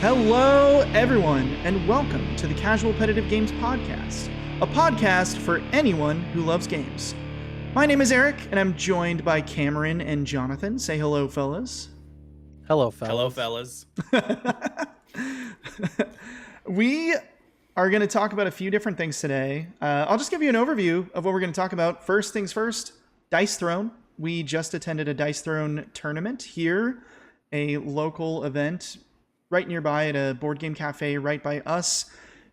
Hello, everyone, and welcome to the Casual Competitive Games Podcast, a podcast for anyone who loves games. My name is Eric, and I'm joined by Cameron and Jonathan. Say hello, fellas. Hello, fellas. Hello, fellas. We are going to talk about a few different things today. I'll just give you an overview of what we're going to talk about. First things first, Dice Throne. We just attended a Dice Throne tournament here, a local event right nearby at a board game cafe right by us.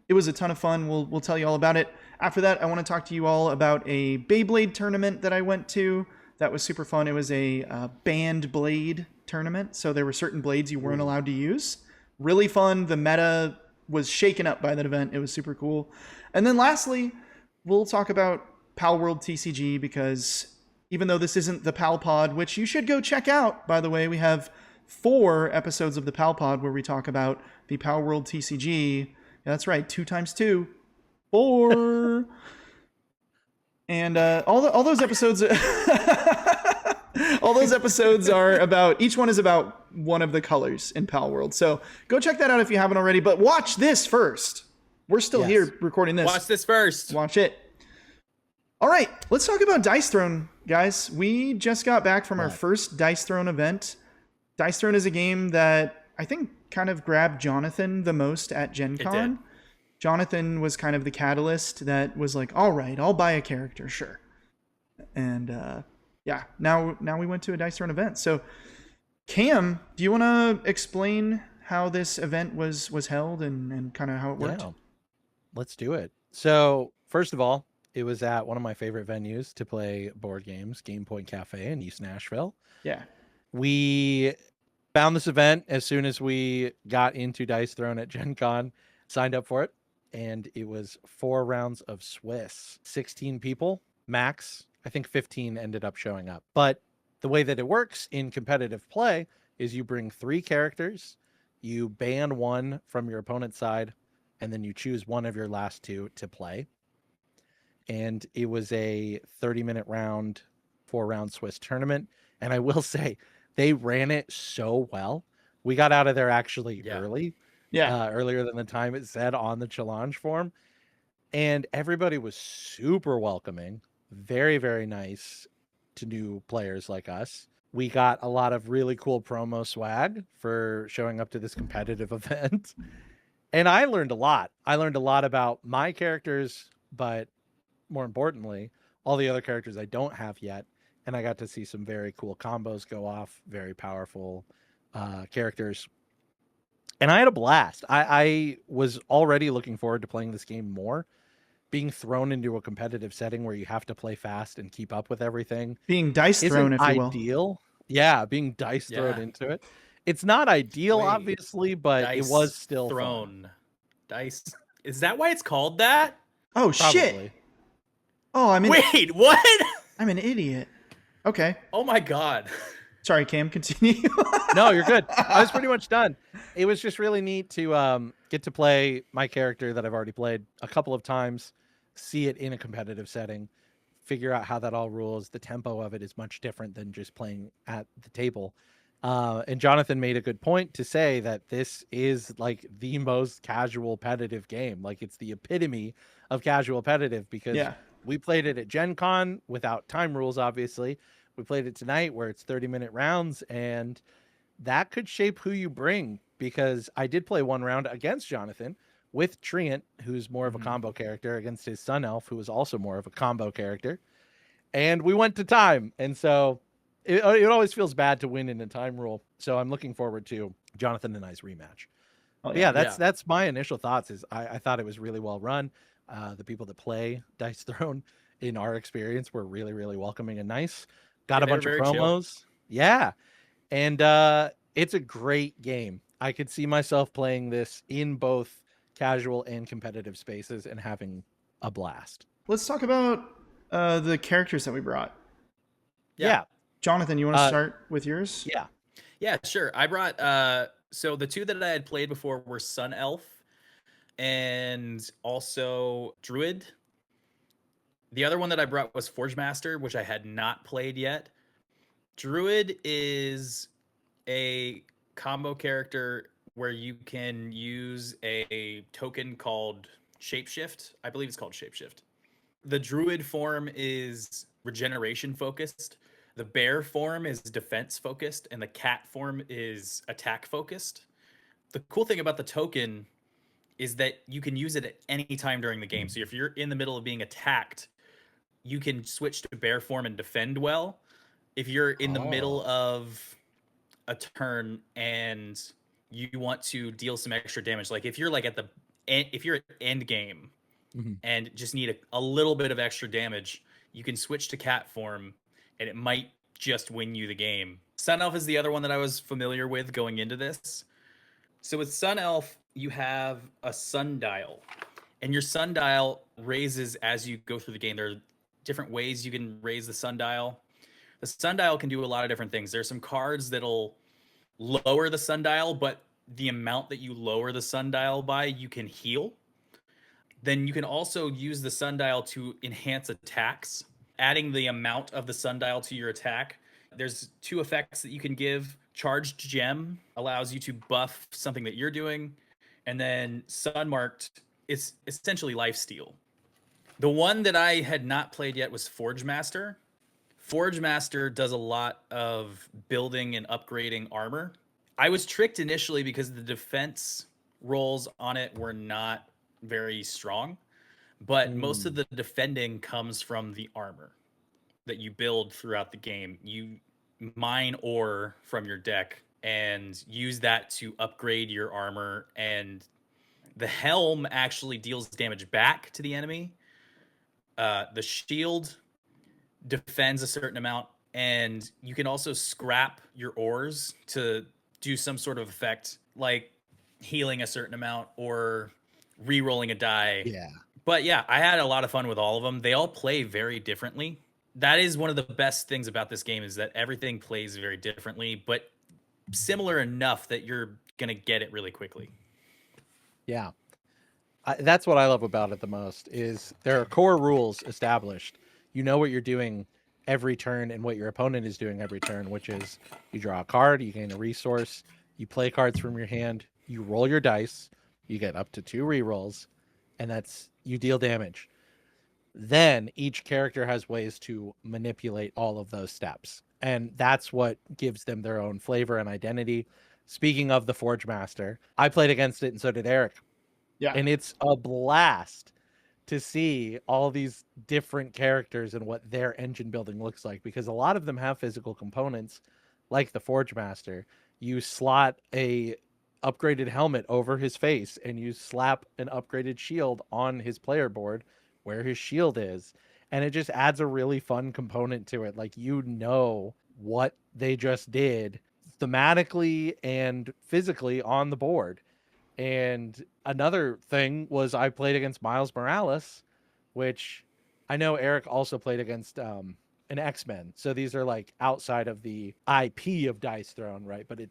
It was a ton of fun. We'll tell you all about it. After that, I want to talk to you all about a Beyblade tournament that I went to. That was super fun. It was a banned blade tournament, so there were certain blades you weren't allowed to use. Really fun. The meta was shaken up by that event. It was super cool. And then lastly, we'll talk about Palworld TCG, because even though this isn't the Pal Pod, which you should go check out, by the way, we have 4 episodes of the Pal Pod where we talk about the Palworld TCG. Yeah, that's right, 2 times 2, 4. And all those episodes, all those episodes are about, each one is about one of the colors in Palworld. So go check that out if you haven't already. But watch this first. We're still here recording this. Watch this first. Watch it. All right, let's talk about Dice Throne, guys. We just got back from our first Dice Throne event. Dice Throne is a game that I think kind of grabbed Jonathan the most at Gen Con. Jonathan was kind of the catalyst that was like, all right, I'll buy a character, sure. And yeah, now we went to a Dice Throne event. So Cam, do you want to explain how this event was held and kind of how it worked? Yeah, let's do it. So first of all, it was at one of my favorite venues to play board games, Game Point Cafe in East Nashville. Yeah. We found this event as soon as we got into Dice Throne at Gen Con, signed up for it, and it was 4 rounds of Swiss. 16 people, max. I think 15 ended up showing up. But the way that it works in competitive play is you bring 3 characters, you ban 1 from your opponent's side, and then you choose one of your last 2 to play. And it was a 30-minute round, 4-round Swiss tournament. And I will say, they ran it so well. We got out of there actually early. Earlier than the time it said on the challenge form. And everybody was super welcoming. Very, very nice to new players like us. We got a lot of really cool promo swag for showing up to this competitive event. And I learned a lot. I learned a lot about my characters, but more importantly, all the other characters I don't have yet. And I got to see some very cool combos go off, very powerful characters. And I had a blast. I was already looking forward to playing this game more. Being thrown into a competitive setting where you have to play fast and keep up with everything. Being dice thrown, if you will. Ideal. Yeah, being dice thrown into it. It's not ideal, obviously, but it was still thrown. Fun. Dice. Is that why it's called that? Oh, Probably. Shit. Oh, I mean. Wait, what? I'm an idiot. Okay. Oh my God. Sorry, Cam, continue. No, you're good. I was pretty much done. It was just really neat to get to play my character that I've already played a couple of times, see it in a competitive setting, figure out how that all rules. The tempo of it is much different than just playing at the table. And Jonathan made a good point to say that this is like the most casual competitive game. Like, it's the epitome of casual competitive, because we played it at Gen Con without time rules, obviously. We played it tonight where it's 30-minute rounds, and that could shape who you bring, because I did play 1 round against Jonathan with Treant, who's more of a combo character, against his Sun Elf, who was also more of a combo character. And we went to time. And so it always feels bad to win in a time rule. So I'm looking forward to Jonathan and I's rematch. Oh, yeah, that's my initial thoughts. Is I thought it was really well run. The people that play Dice Throne, in our experience, were really, really welcoming and nice. Got a bunch of promos. Chill. Yeah. And it's a great game. I could see myself playing this in both casual and competitive spaces and having a blast. Let's talk about the characters that we brought. Yeah. Jonathan, you want to start with yours? Yeah, sure. I brought so the 2 that I had played before were Sun Elf and also Druid. The other one that I brought was Forge Master, which I had not played yet. Druid is a combo character where you can use a token called Shapeshift. I believe it's called Shapeshift. The druid form is regeneration focused. The bear form is defense focused, and the cat form is attack focused. The cool thing about the token is that you can use it at any time during the game. So if you're in the middle of being attacked, you can switch to bear form and defend well. If you're in the middle of a turn and you want to deal some extra damage, like if you're like if you're at end game and just need a little bit of extra damage, you can switch to cat form and it might just win you the game. Sun Elf is the other one that I was familiar with going into this. So with Sun Elf, you have a sundial, and your sundial raises as you go through the game. There are different ways you can raise the sundial. The sundial can do a lot of different things. There's some cards that'll lower the sundial, but the amount that you lower the sundial by, you can heal. Then you can also use the sundial to enhance attacks, adding the amount of the sundial to your attack. There's 2 effects that you can give. Charged Gem allows you to buff something that you're doing. And then Sunmarked is essentially lifesteal. The one that I had not played yet was Forge Master. Forge Master does a lot of building and upgrading armor. I was tricked initially because the defense rolls on it were not very strong, but most of the defending comes from the armor that you build throughout the game. You mine ore from your deck and use that to upgrade your armor, and the helm actually deals damage back to the enemy. The shield defends a certain amount, and you can also scrap your ores to do some sort of effect, like healing a certain amount or re-rolling a die. Yeah. But yeah, I had a lot of fun with all of them. They all play very differently. That is one of the best things about this game, is that everything plays very differently, but similar enough that you're going to get it really quickly. Yeah. That's what I love about it the most, is there are core rules established. You know what you're doing every turn and what your opponent is doing every turn, which is you draw a card, you gain a resource, you play cards from your hand, you roll your dice, you get up to 2 rerolls, and that's you deal damage. Then each character has ways to manipulate all of those steps, and that's what gives them their own flavor and identity. Speaking of the Forge Master, I played against it, and so did Eric. Yeah. And it's a blast to see all these different characters and what their engine building looks like, because a lot of them have physical components like the Forge Master. You slot a upgraded helmet over his face and you slap an upgraded shield on his player board where his shield is, and it just adds a really fun component to it. Like, you know what they just did thematically and physically on the board. And another thing was I played against Miles Morales, which I know Eric also played against an X-Men. So these are like outside of the IP of Dice Throne, right? But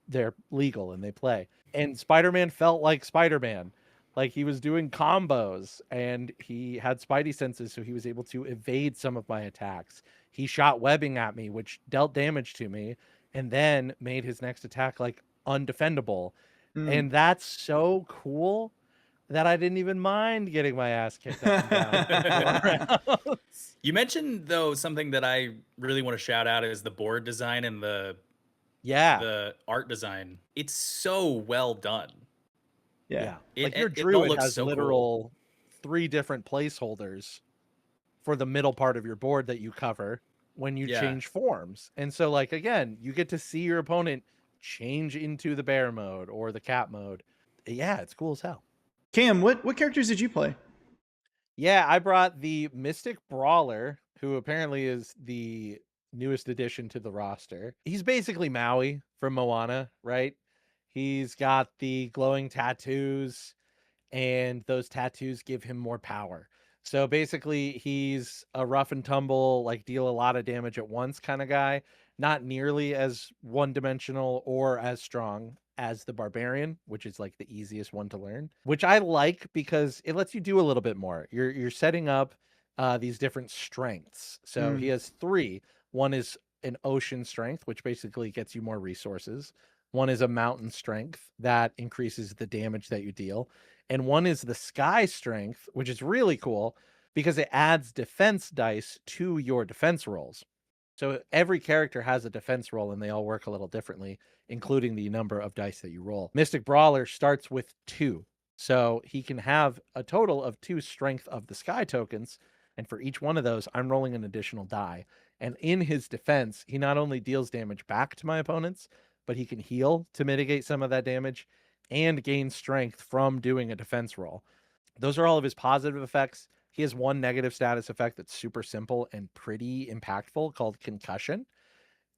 they're legal and they play. And Spider-Man felt like Spider-Man. Like, he was doing combos and he had Spidey senses, so he was able to evade some of my attacks. He shot webbing at me, which dealt damage to me, and then made his next attack like undefendable. And that's so cool that I didn't even mind getting my ass kicked up and down. You mentioned, though, something that I really want to shout out is the board design and the art design. It's so well done. Yeah. It, Like, your it all druid looks has so literal 3 different placeholders for the middle part of your board that you cover when you change forms. And so, like, again, you get to see your opponent change into the bear mode or the cat mode. Yeah, it's cool as hell. Cam, what characters did you play? Yeah, I brought the Mystic Brawler, who apparently is the newest addition to the roster. He's basically Maui from Moana, right? He's got the glowing tattoos, and those tattoos give him more power. So basically, he's a rough and tumble, like, deal a lot of damage at once kind of guy. Not nearly as one-dimensional or as strong as the Barbarian, which is like the easiest one to learn, which I like because it lets you do a little bit more. You're setting up these different strengths. So he has 3. One is an ocean strength, which basically gets you more resources. One is a mountain strength that increases the damage that you deal. And one is the sky strength, which is really cool because it adds defense dice to your defense rolls. So every character has a defense roll and they all work a little differently, including the number of dice that you roll. Mystic Brawler starts with 2. So he can have a total of 2 strength of the sky tokens. And for each one of those, I'm rolling an additional die. And in his defense, he not only deals damage back to my opponents, but he can heal to mitigate some of that damage and gain strength from doing a defense roll. Those are all of his positive effects. He has one negative status effect that's super simple and pretty impactful called Concussion.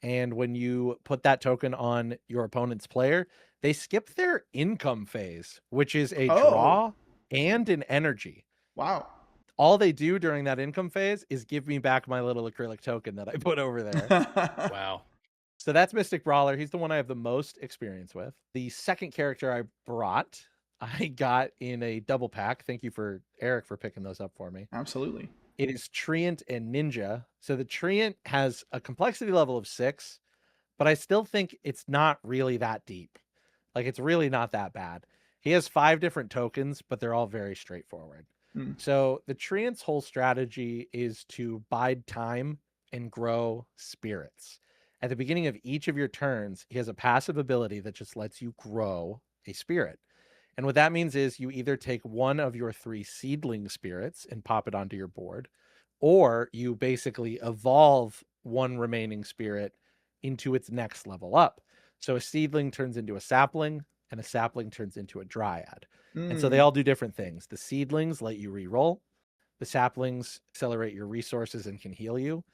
And when you put that token on your opponent's player, they skip their income phase, which is a draw and an energy. Wow. All they do during that income phase is give me back my little acrylic token that I put over there. Wow. So that's Mystic Brawler. He's the one I have the most experience with. The second character I brought, I got in a double pack. Thank you for Eric for picking those up for me. Absolutely. It is Treant and Ninja. So the Treant has a complexity level of 6, but I still think it's not really that deep. Like, it's really not that bad. He has 5 different tokens, but they're all very straightforward. So the Treant's whole strategy is to bide time and grow spirits. At the beginning of each of your turns, he has a passive ability that just lets you grow a spirit. And what that means is you either take one of your 3 seedling spirits and pop it onto your board, or you basically evolve one remaining spirit into its next level up. So a seedling turns into a sapling, and a sapling turns into a dryad. And so they all do different things. The seedlings let you re-roll. The saplings accelerate your resources and can heal you.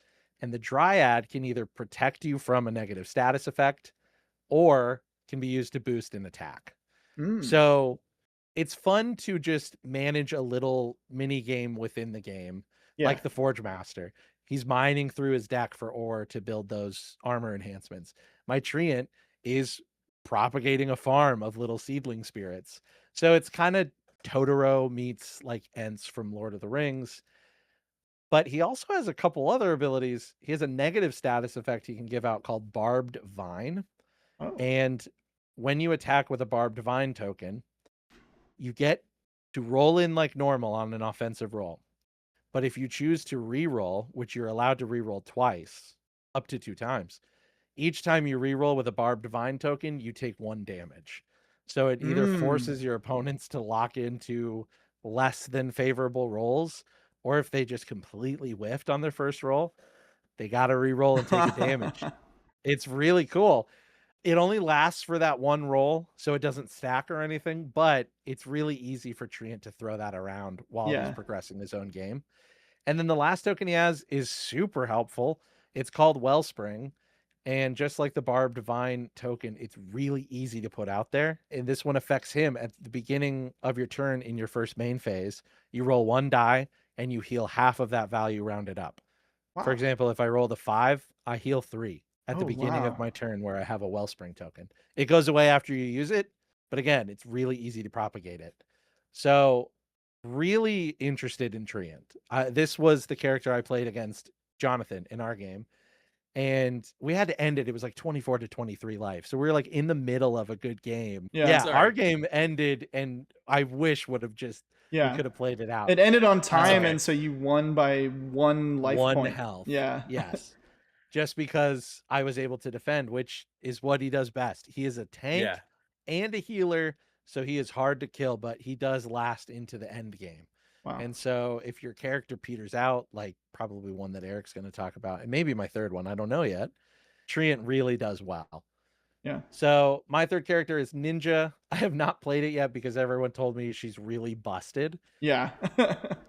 And the dryad can either protect you from a negative status effect or can be used to boost an attack. So it's fun to just manage a little mini game within the game, like the Forge Master. He's mining through his deck for ore to build those armor enhancements. My Treant is propagating a farm of little seedling spirits. So it's kind of Totoro meets like Ents from Lord of the Rings. But he also has a couple other abilities. He has a negative status effect he can give out called Barbed Vine. And when you attack with a Barbed Vine token, you get to roll in like normal on an offensive roll. But if you choose to re-roll, which you're allowed to re-roll twice, up to 2 times, each time you re-roll with a Barbed Vine token, you take 1 damage. So it either forces your opponents to lock into less than favorable rolls, or if they just completely whiffed on their first roll, they got to re-roll and take a damage. It's really cool. It only lasts for that 1 roll, so it doesn't stack or anything, but it's really easy for Treant to throw that around while he's progressing his own game. And then the last token he has is super helpful. It's called Wellspring. And just like the Barbed Vine token, it's really easy to put out there. And this one affects him at the beginning of your turn in your first main phase. You roll 1 die and you heal half of that value rounded up. For example, if I roll the 5, I heal 3 at the beginning of my turn where I have a Wellspring token. It goes away after you use it, but again, it's really easy to propagate it. So really interested in Treant. This was the character I played against Jonathan in our game. And we had to end it. It was like 24 to 23 life. So we were like in the middle of a good game. Our game ended, and I wish would have just we could have played it out. It ended on time, and so you won by 1 life point. 1 health. Yeah. Yes. Just because I was able to defend, which is what he does best. He is a tank and a healer, so he is hard to kill, but he does last into the end game. And so if your character peters out, like probably one that Eric's going to talk about, and maybe my third one, I don't know yet, Treant really does well. So my third character is Ninja. I have not played it yet because everyone told me she's really busted.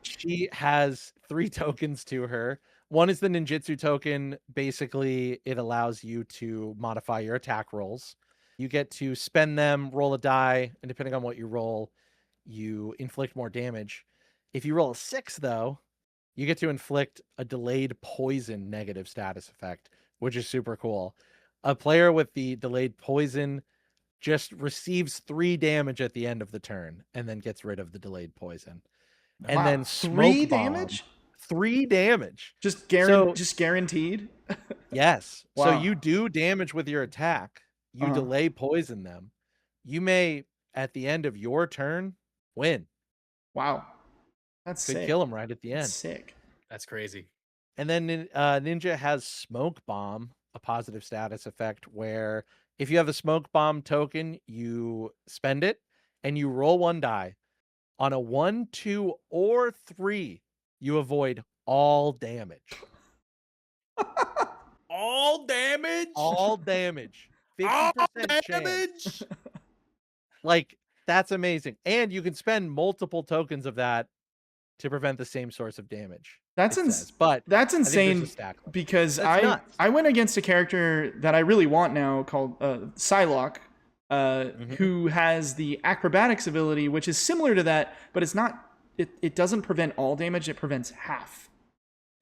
She has 3 tokens to her. One is the ninjutsu token. Basically, it allows you to modify your attack rolls. You get to spend them, roll a die, and depending on what you roll, you inflict more damage. If you roll a 6, though, you get to inflict a delayed poison negative status effect, which is super cool. A player with the delayed poison just receives 3 damage at the end of the turn and then gets rid of the delayed poison. And then 3 damage? 3 damage. Just guaranteed? Yes. Wow. So you do damage with your attack. you delay poison them, you may, at the end of your turn, win. Wow. That's Could sick. kill them right at the That's end. sick. That's crazy. And then Ninja has Smoke Bomb, a positive status effect where if you have a Smoke Bomb token, you spend it and you roll 1 die. On a 1, 2, or 3, you avoid all damage. All damage? All damage. 50% All chance. damage? Like, that's amazing. And you can spend multiple tokens of that to prevent the same source of damage. That's it says. But that's I think there's insane a stack limit. because That's nuts. I went against a character that I really want now called Psylocke, who has the acrobatics ability, which is similar to that, but it's not. It doesn't prevent all damage; it prevents half.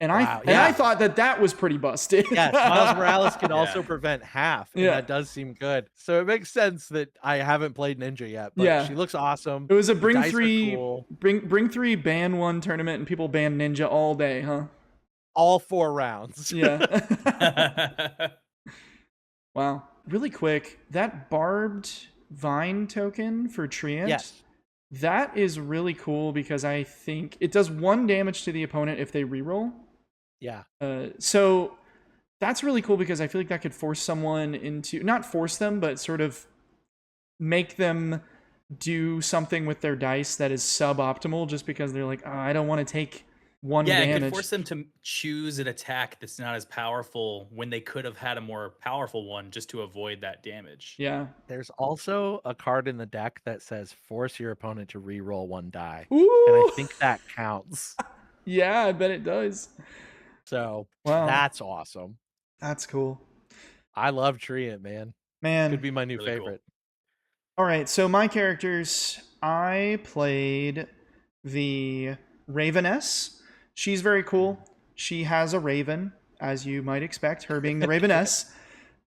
And Wow, I thought that was pretty busted. Yes, Miles Morales can also Yeah. prevent half, and Yeah. that does seem good. So it makes sense that I haven't played Ninja yet, but Yeah. she looks awesome. It was a The bring dice are 3 cool. bring 3 ban 1 tournament, and people ban Ninja all day, huh? All 4 rounds. Yeah. Wow. Really quick, that barbed vine token for Treant. Yes. That is really cool because I think it does 1 damage to the opponent if they reroll. Yeah. So that's really cool because I feel like that could force someone into, not force them, but sort of make them do something with their dice that is suboptimal just because they're like, oh, I don't want to take 1 Yeah, it damage. could force them to choose an attack that's not as powerful when they could have had a more powerful one just to avoid that damage. Yeah. There's also a card in the deck that says force your opponent to reroll 1 die. Ooh. And I think that counts. Yeah, I bet it does. So Wow. that's awesome. That's cool. I love Treant, man. Man. Could be my new Really cool. favorite. All right, so my characters, I played the Raveness. She's very cool. She has a raven, as you might expect, her being the Raveness.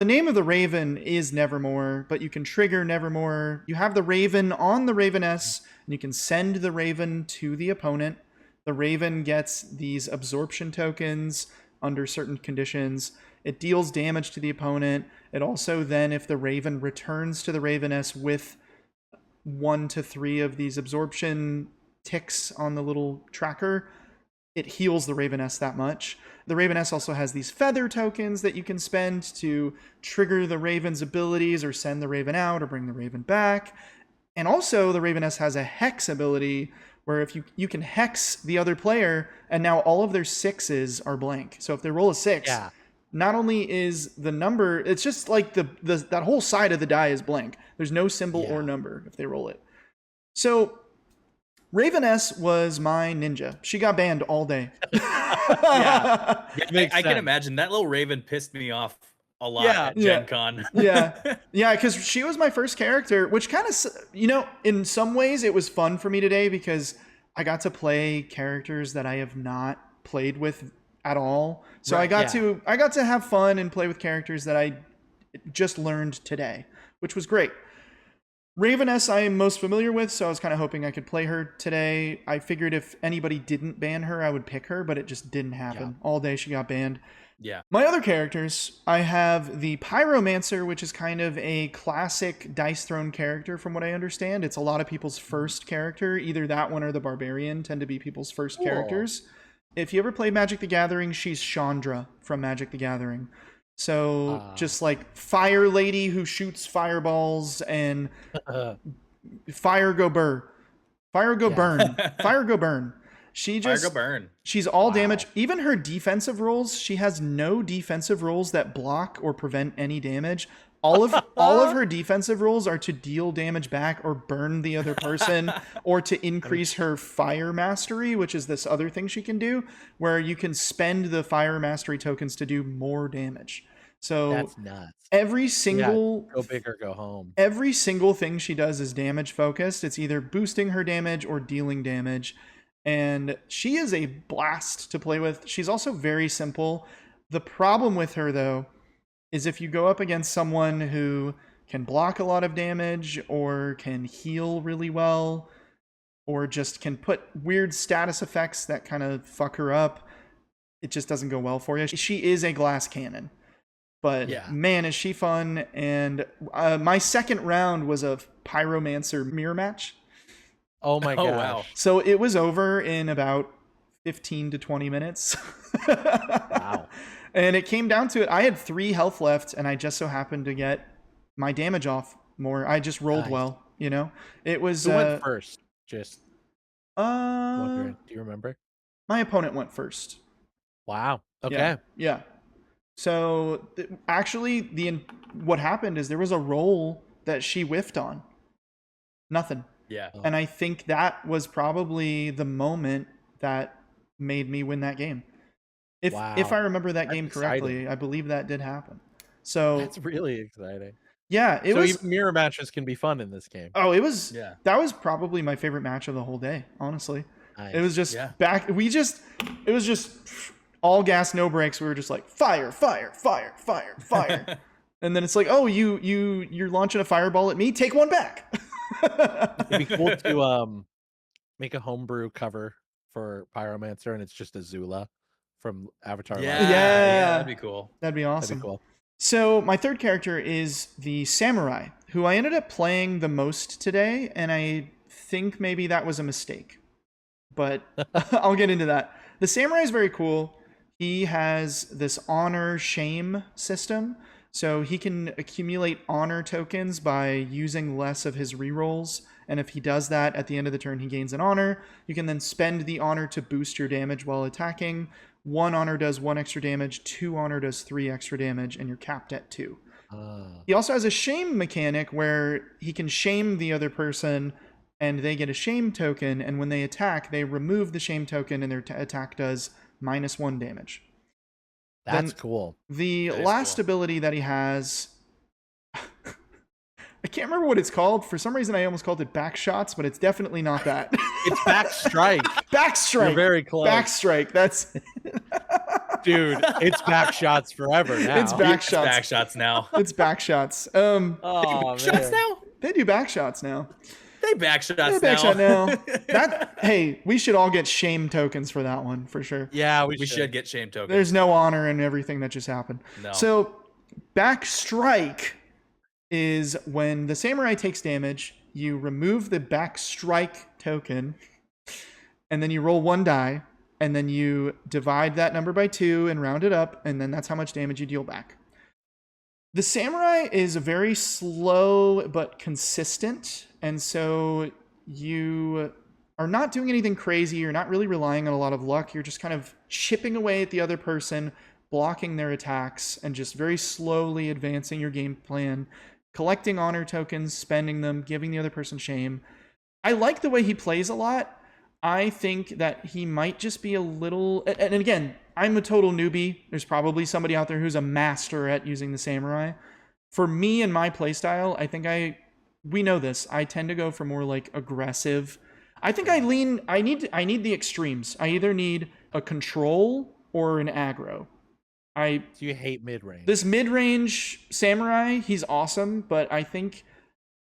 The name of the raven is Nevermore, but you can trigger Nevermore. You have the raven on the Raveness, and you can send the raven to the opponent. The raven gets these absorption tokens under certain conditions. It deals damage to the opponent. It also then, if the raven returns to the Raveness with 1 to 3 of these absorption ticks on the little tracker, it heals the Raveness that much. The Raveness also has these feather tokens that you can spend to trigger the raven's abilities or send the raven out or bring the raven back. And also the Raveness has a hex ability where if you can hex the other player and now all of their 6s are blank. So if they roll a 6, Yeah. not only is the number, it's just like that whole side of the die is blank. There's no symbol or number if they roll it. So Raveness was my ninja. She got banned all day. Yeah. Makes I can sense. imagine that little raven pissed me off a lot Yeah. at Gen Con. Yeah, because she was my first character, which kind of, in some ways it was fun for me today because I got to play characters that I have not played with at all. So Right, I got to have fun and play with characters that I just learned today, which was great. Raveness I am most familiar with, so I was kind of hoping I could play her today. I figured if anybody didn't ban her, I would pick her, but it just didn't happen. All day she got banned. Yeah. My other characters, I have the Pyromancer, which is kind of a classic Dice Throne character from what I understand. It's a lot of people's first character. Either that one or the Barbarian tend to be people's first characters. If you ever play Magic the Gathering, she's Chandra from Magic the Gathering. So just like fire lady who shoots fireballs and fire go burn. Fire go burn. Fire go burn. She just Fire go burn. She's all damage. Even her defensive rolls, she has no defensive rolls that block or prevent any damage. All of her defensive rolls are to deal damage back or burn the other person or to increase her fire mastery, which is this other thing she can do where you can spend the fire mastery tokens to do more damage. So That's nuts. every single Go big or go home. every single thing she does is damage focused. It's either boosting her damage or dealing damage. And she is a blast to play with. She's also very simple. The problem with her, though, is if you go up against someone who can block a lot of damage or can heal really well or just can put weird status effects that kind of fuck her up, it just doesn't go well for you. She is a glass cannon. But Yeah. man, is she fun. And my second round was a Pyromancer mirror match. Oh my Oh, gosh. wow. So it was over in about 15 to 20 minutes. Wow. And it came down to it. I had 3 health left, and I just so happened to get my damage off more. I just rolled Nice. well, you know? It was... Who went first? Just uh, wondering. Do you remember? my opponent went first. Wow. Okay. Yeah. So actually, what happened is there was a roll that she whiffed on. Nothing. Yeah. Oh. And I think that was probably the moment that made me win that game. If Wow. I remember that That's game correctly, exciting. I believe that did happen. So That's really exciting. yeah, it So was. even mirror matches can be fun in this game. Oh, it was. Yeah. That was probably my favorite match of the whole day. Honestly, Nice. it was just Yeah. back. It was just all gas, no brakes. We were just like fire, fire, fire, fire, fire, and then it's like, oh, you're launching a fireball at me. Take one back. It'd be cool to make a homebrew cover for Pyromancer, and it's just Azula from Avatar. Yeah. Last Airbender. Yeah. That'd be cool. That'd be awesome. That'd be cool. So my third character is the samurai, who I ended up playing the most today, and I think maybe that was a mistake. But I'll get into that. The samurai is very cool. He has this honor shame system, so he can accumulate honor tokens by using less of his rerolls. And if he does that at the end of the turn, he gains an honor. You can then spend the honor to boost your damage while attacking. 1 honor does 1 extra damage, 2 honor does 3 extra damage, and you're capped at 2. He also has a shame mechanic where he can shame the other person and they get a shame token, and when they attack, they remove the shame token and their attack does -1 damage. That's Then cool. The That is last cool. ability that he has, I can't remember what it's called. For some reason, I almost called it back shots, but it's definitely not that. It's back strike. Back strike. You're very close. Back strike. That's Dude, it's back shots forever now. It's back It's shots. back shots now. It's back shots. Oh, Shots man. now? They do back shots now. They back shots They now. back shot now. Hey, we should all get shame tokens for that one for sure. Yeah, we We should. should get shame tokens. There's no honor in everything that just happened. No. So, back strike is when the samurai takes damage, you remove the back strike token, and then you roll 1 die, and then you divide that number by 2 and round it up, and then that's how much damage you deal back. The samurai is very slow but consistent, and so you are not doing anything crazy. You're not really relying on a lot of luck. You're just kind of chipping away at the other person, blocking their attacks, and just very slowly advancing your game plan, collecting honor tokens, spending them, giving the other person shame. I like the way he plays a lot. I think that he might just be a little... And again, I'm a total newbie. There's probably somebody out there who's a master at using the samurai. For me and my playstyle, I think we know this. I tend to go for more like aggressive. I think I need the extremes. I either need a control or an aggro. So you hate mid-range. This mid-range samurai, he's awesome, but I think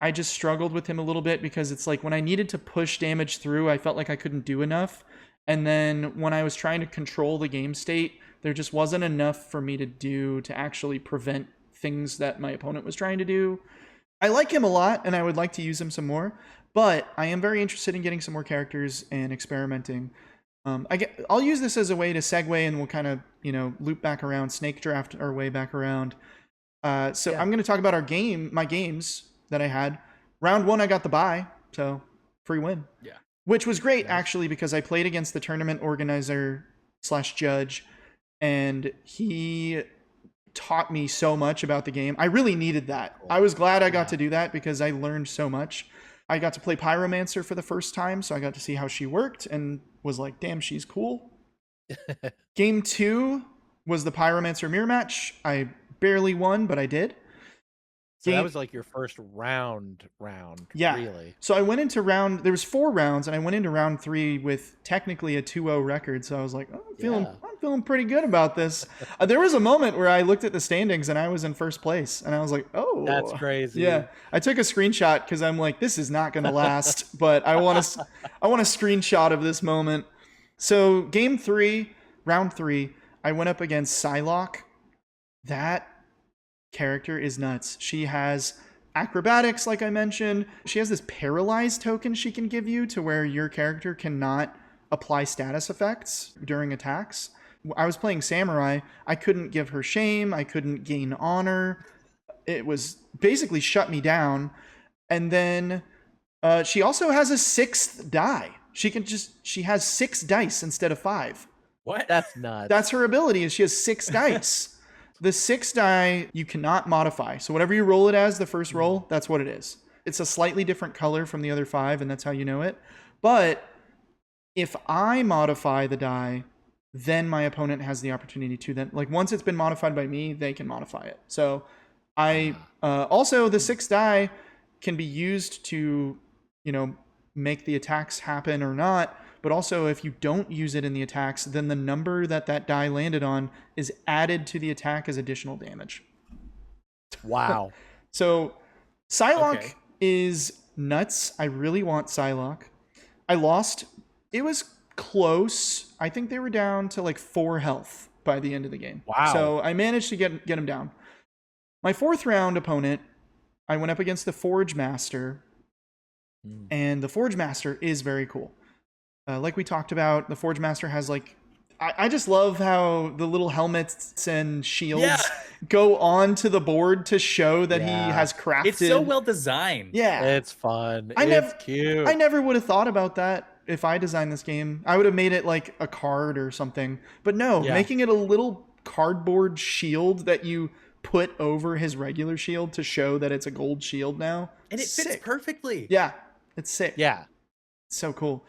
I just struggled with him a little bit because it's like when I needed to push damage through, I felt like I couldn't do enough. And then when I was trying to control the game state, there just wasn't enough for me to do to actually prevent things that my opponent was trying to do. I like him a lot, and I would like to use him some more, but I am very interested in getting some more characters and experimenting. I'll use this as a way to segue, and we'll kind of, loop back around, snake draft our way back around. I'm going to talk about my games that I had. Round 1, I got the bye, so free win. Yeah. Which was great, actually, because I played against the tournament organizer / judge, and he taught me so much about the game. I really needed that. I was glad I got to do that because I learned so much. I got to play Pyromancer for the first time, so I got to see how she worked and was like, damn, she's cool. Game 2 was the Pyromancer mirror match. I barely won, but I did. So that was like your first round, Yeah. really. So I went into there was 4 rounds, and I went into round 3 with technically a 2-0 record. So I was like, I'm feeling pretty good about this. There was a moment where I looked at the standings and I was in first place, and I was like, oh, That's crazy. Yeah, I took a screenshot because I'm like, this is not going to last, but I want a screenshot of this moment. So game 3, round 3, I went up against Psylocke. That character is nuts. She has acrobatics, like I mentioned. She has this paralyzed token she can give you to where your character cannot apply status effects during attacks. I was playing Samurai. I couldn't give her shame. I couldn't gain honor. It was basically shut me down. And then she also has a sixth die. She has 6 dice instead of 5. What? That's nuts. That's her ability, is she has 6 dice. The 6 die you cannot modify. So whatever you roll it as, the first roll, that's what it is. It's a slightly different color from the other 5, and that's how you know it. But if I modify the die, then my opponent has the opportunity to then, like, once it's been modified by me, they can modify it. So I also, the 6 die can be used to, make the attacks happen or not. But also, if you don't use it in the attacks, then the number that die landed on is added to the attack as additional damage. Wow. So Psylocke Okay. is nuts. I really want Psylocke. I lost. It was close. I think they were down to like 4 health by the end of the game. Wow. So I managed to get him down. My 4th round opponent, I went up against the Forge Master. And the Forge Master is very cool. Like we talked about, the Forge Master has like, I just love how the little helmets and shields go onto the board to show that he has crafted. It's so well designed. Yeah. It's fun. I It's cute. I never would have thought about that if I designed this game. I would have made it like a card or something. But no, making it a little cardboard shield that you put over his regular shield to show that it's a gold shield now. And it fits perfectly. Yeah, it's sick. Yeah. It's so cool.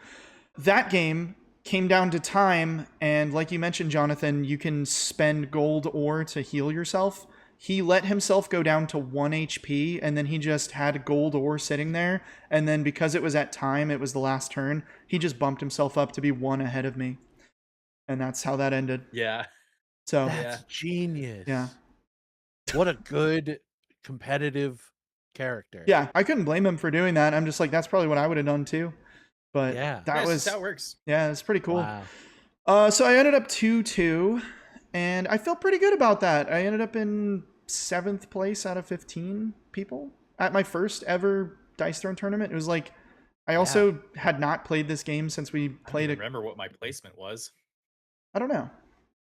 That game came down to time, and like you mentioned, Jonathan, you can spend gold ore to heal yourself. He let himself go down to 1 HP, and then he just had gold ore sitting there, and then because it was at time, it was the last turn, he just bumped himself up to be 1 ahead of me. And that's how that ended. Yeah. So That's genius. Yeah. What a good competitive character. Yeah, I couldn't blame him for doing that. I'm just like, that's probably what I would have done too. But Yeah. that was how it works. Yeah, it's pretty cool. Wow. So I ended up 2-2, and I feel pretty good about that. I ended up in 7th place out of 15 people at my first ever Dice Throne tournament. It was like, I also had not played this game since we played I it. remember what my placement was. I don't know. I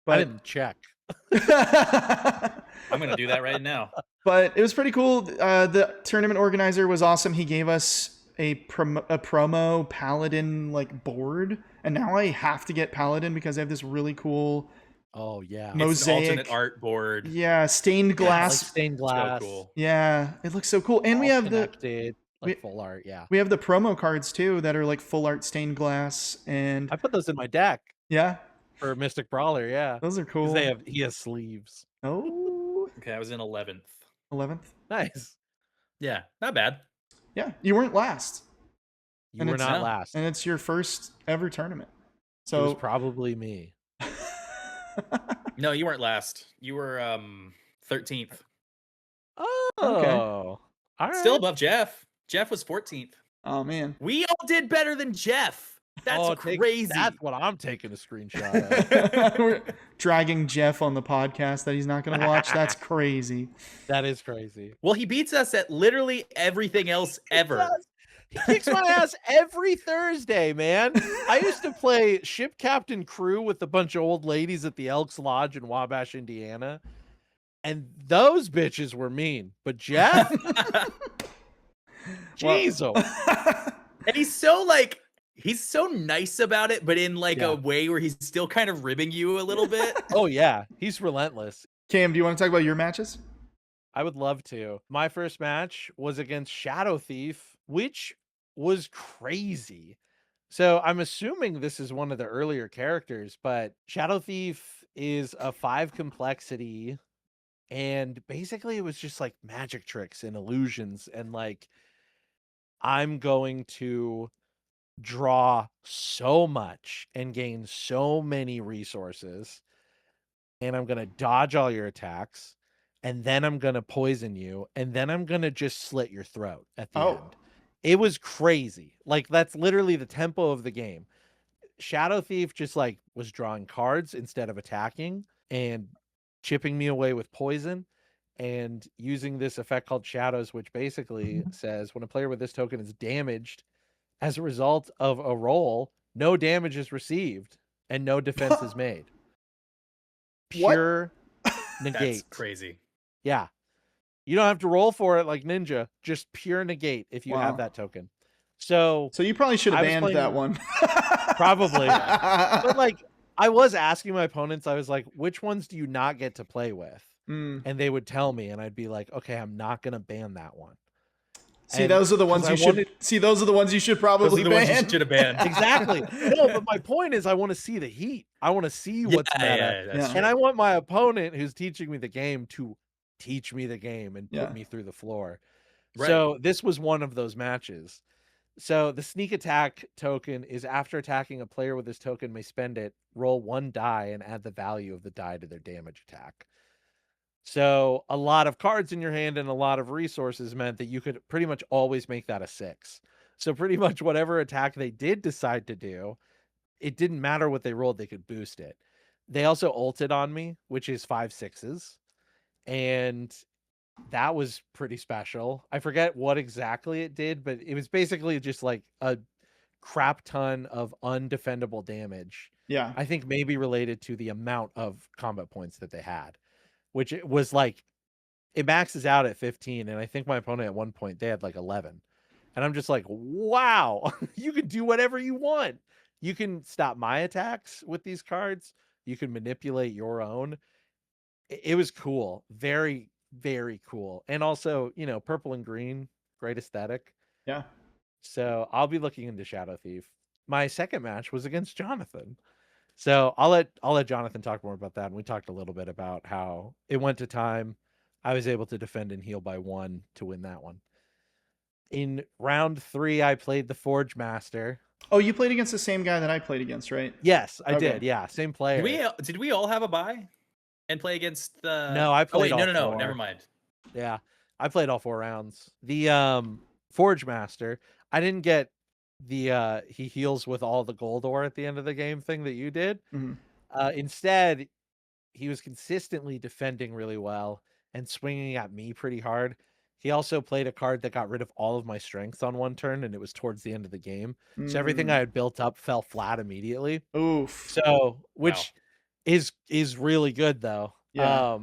But didn't check. I'm going to do that right now. But it was pretty cool. The tournament organizer was awesome. He gave us a promo Paladin like board, and now I have to get Paladin because I have this really cool Oh yeah. It's an Mosaic alternate art board. stained Like glass. stained glass. So cool. Yeah, it looks so cool. And we all have connected, like we- full art. Yeah. we have the promo cards too that are like full art stained glass, and I put those in my deck yeah, for Mystic Brawler. Yeah. those are 'Cause cool. he has sleeves. Oh, Okay, I was in 11th. 11th. Nice. Yeah, not bad. Yeah, you weren't last, You And were it's not not. last. and it's your first ever tournament. It was So probably me. No, you weren't last. You were 13th. Oh. All right. Still above Jeff. Jeff was 14th. oh man. We all did better than Jeff. That's crazy. That's what I'm taking a screenshot of. We're dragging Jeff on the podcast that he's not going to watch. That's crazy. That is crazy. Well, he beats us at literally everything else ever. He kicks my ass every Thursday, man. I used to play Ship Captain Crew with a bunch of old ladies at the Elks Lodge in Wabash, Indiana. And those bitches were mean. But Jeff, jeez, And he's so nice about it, but in like a way where he's still kind of ribbing you a little bit. oh yeah, he's relentless. Cam, do you want to talk about your matches? I would love to. My first match was against Shadow Thief, which was crazy. So I'm assuming this is one of the earlier characters, but Shadow Thief is a 5 complexity, and basically it was just like magic tricks and illusions, and like I'm going to draw so much and gain so many resources, and I'm going to dodge all your attacks, and then I'm going to poison you, and then I'm going to just slit your throat at the end. It was crazy. Like, that's literally the tempo of the game. Shadow Thief just like was drawing cards instead of attacking and chipping me away with poison. and using this effect called Shadows, which basically says when a player with this token is damaged as a result of a roll, no damage is received and no defense is made. What? Pure negate. That's crazy. Yeah. You don't have to roll for it like Ninja, just pure negate if you have Wow. that token. So So you probably should have I was banned playing- that one. Probably. But like, I was asking my opponents, I was like, which ones do you not get to play with? Mm. And they would tell me, and I'd be like, okay, I'm not gonna ban that one. See, And- those are the ones 'cause you I should wanted- see. Those are the ones you should Those probably are the ones you ban. should have banned. Exactly. No, but my point is I want to see the heat. I want to see what's meta. that's Yeah. true. And I want my opponent who's teaching me the game to teach me the game and Yeah. put me through the floor. Right. So this was one of those matches. So the sneak attack token is after attacking a player with this token may spend it, roll 1 die and add the value of the die to their damage attack. So a lot of cards in your hand and a lot of resources meant that you could pretty much always make that a 6. So pretty much whatever attack they did decide to do, it didn't matter what they rolled, they could boost it. They also ulted on me, which is 5 6s. And that was pretty special. I forget what exactly it did, but it was basically just like a crap ton of undefendable damage. Yeah. I think maybe related to the amount of combat points that they had, which it was like, it maxes out at 15. And I think my opponent at one point, they had like 11. And I'm just like, wow, you can do whatever you want. You can stop my attacks with these cards. You can manipulate your own. It was cool. Very, very cool. And also, you know, purple and green, great aesthetic. Yeah. So I'll be looking into Shadow Thief. My second match was against Jonathan. So I'll let Jonathan talk more about that. And we talked a little bit about how it went to time. I was able to defend and heal by 1 to win that one. In round 3, I played the Forge Master. Oh, you played against the same guy that I played against, right? Yes, I Okay. did. Yeah, same player. Did we all have a bye and play against the? No, I Oh wait, played no, all 4. never mind. Yeah, I played all 4 rounds. The Forge Master, I didn't get the he heals with all the gold ore at the end of the game thing that you did. Mhm. Instead, he was consistently defending really well and swinging at me pretty hard. He also played a card that got rid of all of my strengths on one turn, and it was towards the end of the game. So everything I had built up fell flat immediately. Oof. So, which is really good though. Yeah.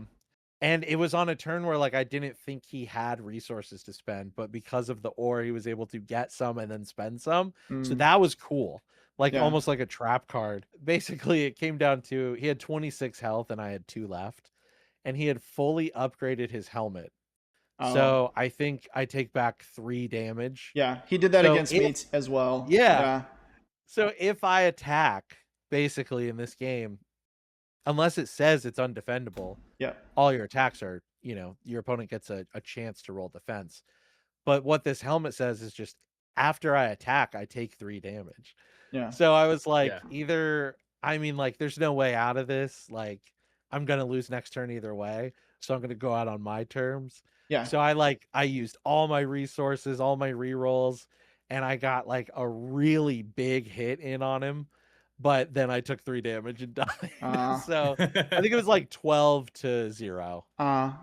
And it was on a turn where like I didn't think he had resources to spend, but because of the ore, he was able to get some and then spend some. So Mm. that was cool. Like Yeah. almost like a trap card. Basically, it came down to he had 26 health and I had 2 left. And he had fully upgraded his helmet. Oh. So I think I take back 3 damage. Yeah, he did that So against me as well. Yeah. So if I attack, basically in this game, unless it says it's undefendable, Yeah. all your attacks are, you know, your opponent gets a chance to roll defense. But what this helmet says is just after I attack, I take 3 damage. Yeah. So I was like, Yeah. either, I mean, like, there's no way out of this. Like, I'm going to lose next turn either way. So I'm going to go out on my terms. Yeah. So I used all my resources, all my rerolls, and I got like a really big hit in on him. But then I took 3 damage and died. So I think it was like 12-0.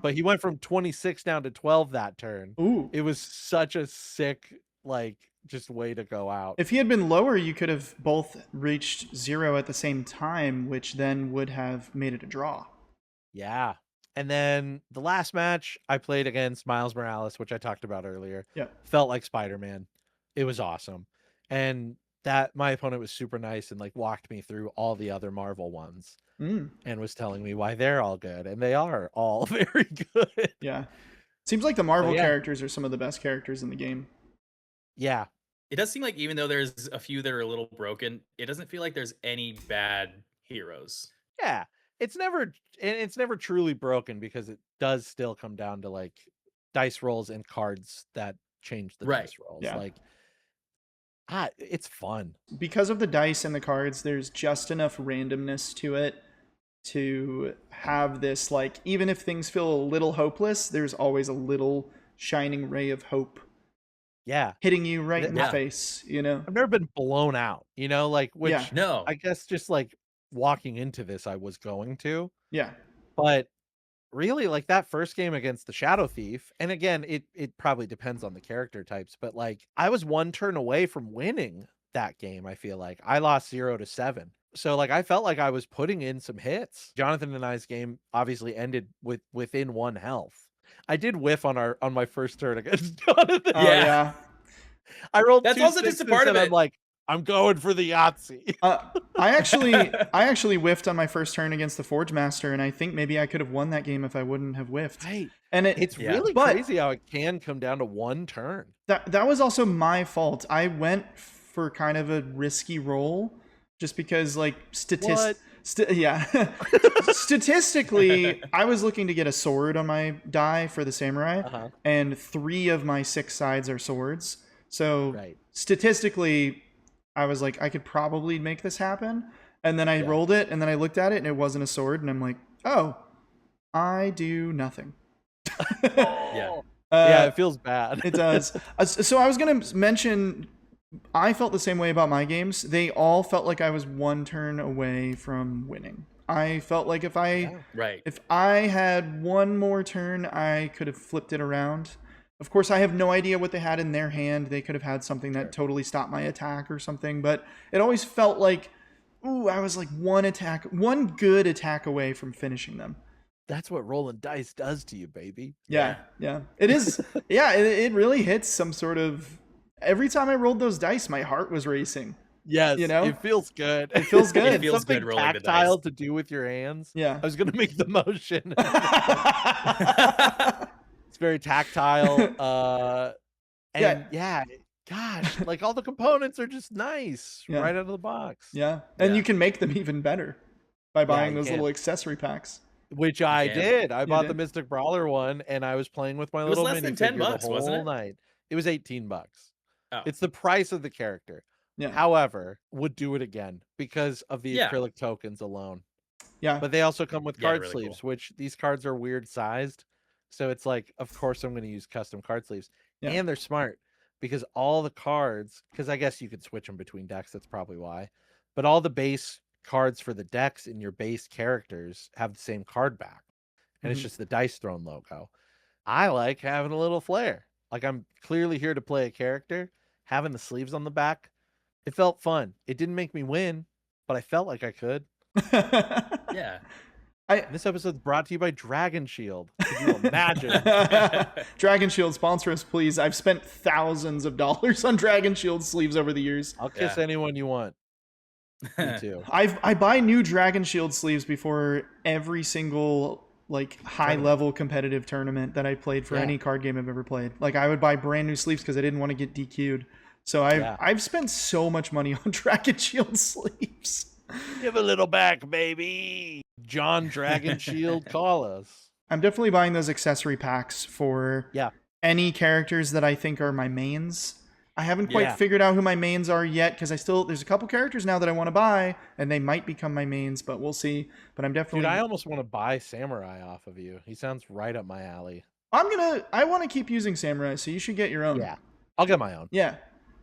But he went from 26 down to 12 that turn. Ooh. It was such a sick, like, just way to go out. If he had been lower, you could have both reached 0 at the same time, which then would have made it a draw. Yeah. And then the last match I played against Miles Morales, which I talked about earlier. Yeah. Felt like Spider-Man. It was awesome. And that my opponent was super nice and like walked me through all the other Marvel ones and was telling me why they're all good. And they are all very good. Yeah. Seems like the Marvel yeah. characters are some of the best characters in the game. Yeah. It does seem like even though there's a few that are a little broken, it doesn't feel like there's any bad heroes. Yeah. It's never truly broken because it does still come down to like dice rolls and cards that change the dice rolls. Yeah. Like, it's fun. Because of the dice and the cards, there's just enough randomness to it to have this, like, even if things feel a little hopeless, there's always a little shining ray of hope Yeah. hitting you right in the Yeah. face, you know? I've never been blown out, you know, like, which Yeah. No. I guess just like walking into this, I was going to, Yeah. but really, like that first game against the Shadow Thief, and again, it probably depends on the character types, but like I was one turn away from winning that game. I feel like I lost 0-7. So like I felt like I was putting in some hits. Jonathan and I's game obviously ended within 1 health. I did whiff on my first turn against Jonathan. Oh yeah. I rolled That's 2 also just a sixes part of and I'm it. like, I'm going for the Yahtzee. I actually whiffed on my first turn against the Forge Master, and I think maybe I could have won that game if I wouldn't have whiffed. Right. And It's really but crazy how it can come down to 1 turn. that was also my fault. I went for kind of a risky roll just because like statistically I was looking to get a sword on my die for the samurai, and 3 of my 6 sides are swords. So statistically I was like, I could probably make this happen. And then I rolled it, and then I looked at it, and it wasn't a sword, and I'm like, oh, I do nothing. Yeah, it feels bad. It does. So I was going to mention, I felt the same way about my games. They all felt like I was 1 turn away from winning. I felt like if I had 1 more turn, I could have flipped it around. Of course, I have no idea what they had in their hand. They could have had something that totally stopped my attack or something, but it always felt like, ooh, I was like 1 good attack away from finishing them. That's what rolling dice does to you, baby. Yeah. It is. Yeah, it really hits some sort of... Every time I rolled those dice, my heart was racing. Yes, you know? It feels good. It feels good. It feels Something good rolling the tactile dice. to do with your hands. Yeah. I was going to make the motion. It's very tactile. Gosh, like all the components are just nice right out of the box. Yeah. And you can make them even better by buying those little accessory packs. Which I did. I bought the Mystic Brawler one, and I was playing with my little less than minifigure $10, the whole wasn't it? night. It was $18. Oh. It's the price of the character. Yeah. However, would do it again because of the acrylic tokens alone. Yeah. But they also come with card really sleeves, cool. which these cards are weird sized. So it's like, of course, I'm going to use custom card sleeves. Yeah. And they're smart because all the cards, because I guess you could switch them between decks. That's probably why. But all the base cards for the decks in your base characters have the same card back. And it's just the Dice Throne logo. I like having a little flair. Like I'm clearly here to play a character. Having the sleeves on the back, it felt fun. It didn't make me win, but I felt like I could. Yeah. This episode's brought to you by Dragon Shield. Could you imagine? Dragon Shield, sponsor us, please. I've spent thousands of dollars on Dragon Shield sleeves over the years. I'll kiss anyone you want. Me too. I buy new Dragon Shield sleeves before every single like high level competitive tournament that I played for any card game I've ever played. Like I would buy brand new sleeves because I didn't want to get DQ'd. So I've spent so much money on Dragon Shield sleeves. Give a little back, baby. John Dragon Shield, call us. I'm definitely buying those accessory packs for any characters that I think are my mains. I haven't quite figured out who my mains are yet because there's a couple characters now that I want to buy and they might become my mains, but we'll see. But I'm definitely... Dude, I almost want to buy Samurai off of you. He sounds right up my alley. I want to keep using Samurai, so you should get your own. Yeah, I'll get my own. Yeah.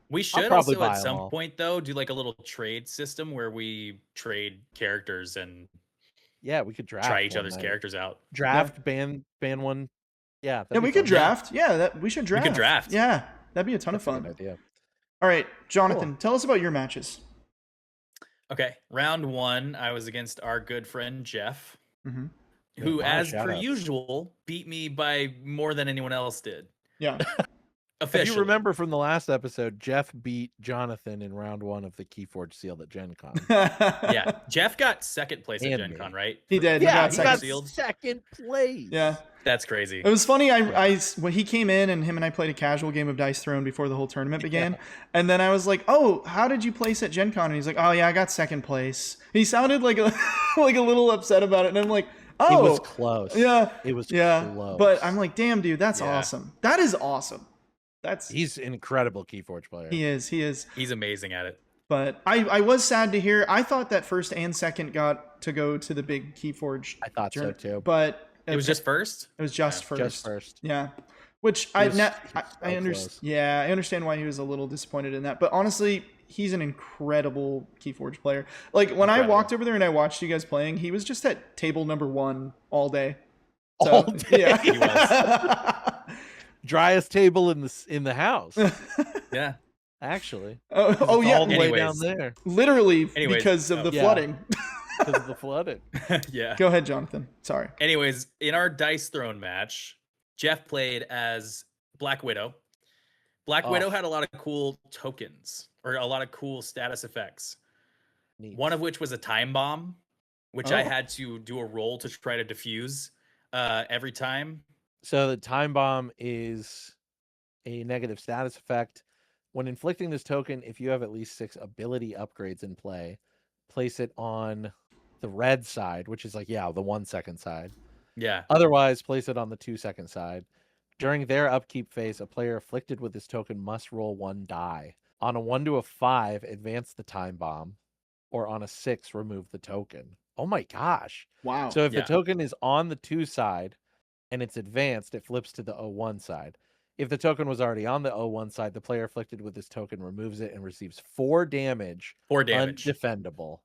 We should also at some point though do like a little trade system where we trade characters and we could draft. Try each other's characters out. Draft, ban one. Yeah, we could draft. Yeah, we should draft. We could draft. Yeah, that'd be a ton of fun. Good idea. All right, Jonathan, tell us about your matches. Okay, round 1, I was against our good friend Jeff, who, Yeah, as per usual, beat me by more than anyone else did. Yeah. If you remember from the last episode, Jeff beat Jonathan in round 1 of the Keyforge Seal at Gen Con. Yeah, Jeff got second place at Gen Con, right? He did. Yeah, he got second. second place. Yeah. That's crazy. It was funny. When he came in and him and I played a casual game of Dice Throne before the whole tournament began. And then I was like, oh, how did you place at Gen Con? And he's like, oh yeah, I got second place. He sounded like a little upset about it. And I'm like, oh. It was close. Yeah. It was close. But I'm like, damn, dude, that's awesome. That is awesome. He's an incredible Keyforge player. He is. He's amazing at it. But I was sad to hear. I thought that first and second got to go to the big Keyforge. I thought so too. But it was just first? It was just first. Just first. Yeah. Which I understand. Yeah, I understand why he was a little disappointed in that. But honestly, he's an incredible Keyforge player. Like when I walked over there and I watched you guys playing, he was just at table number 1 all day. All day. He Driest table in the house, Yeah. actually. Oh, 'Cause oh it's yeah, all the way down Anyways. there literally Anyways, because of the Yeah. flooding. because of the flooding. Yeah. Go ahead, Jonathan. Sorry. Anyways, in our Dice Throne match, Jeff played as Black Widow. Black Widow had a lot of cool tokens or a lot of cool status effects. Neat. One of which was a time bomb, which I Oh. had to do a roll to try to defuse every time. So the time bomb is a negative status effect. When inflicting this token, if you have at least 6 ability upgrades in play, place it on the red side, which is like, yeah, the 1 second side. Yeah. Otherwise, place it on the 2 second side. During their upkeep phase, a player afflicted with this token must roll 1 die. On a 1 to a 5, advance the time bomb, or on a 6, remove the token. Oh my gosh. Wow. So if Yeah. the token is on the 2 side and it's advanced, it flips to the 01 side. If the token was already on the 01 side, the player afflicted with this token removes it and receives 4 damage. 4 damage. Undefendable.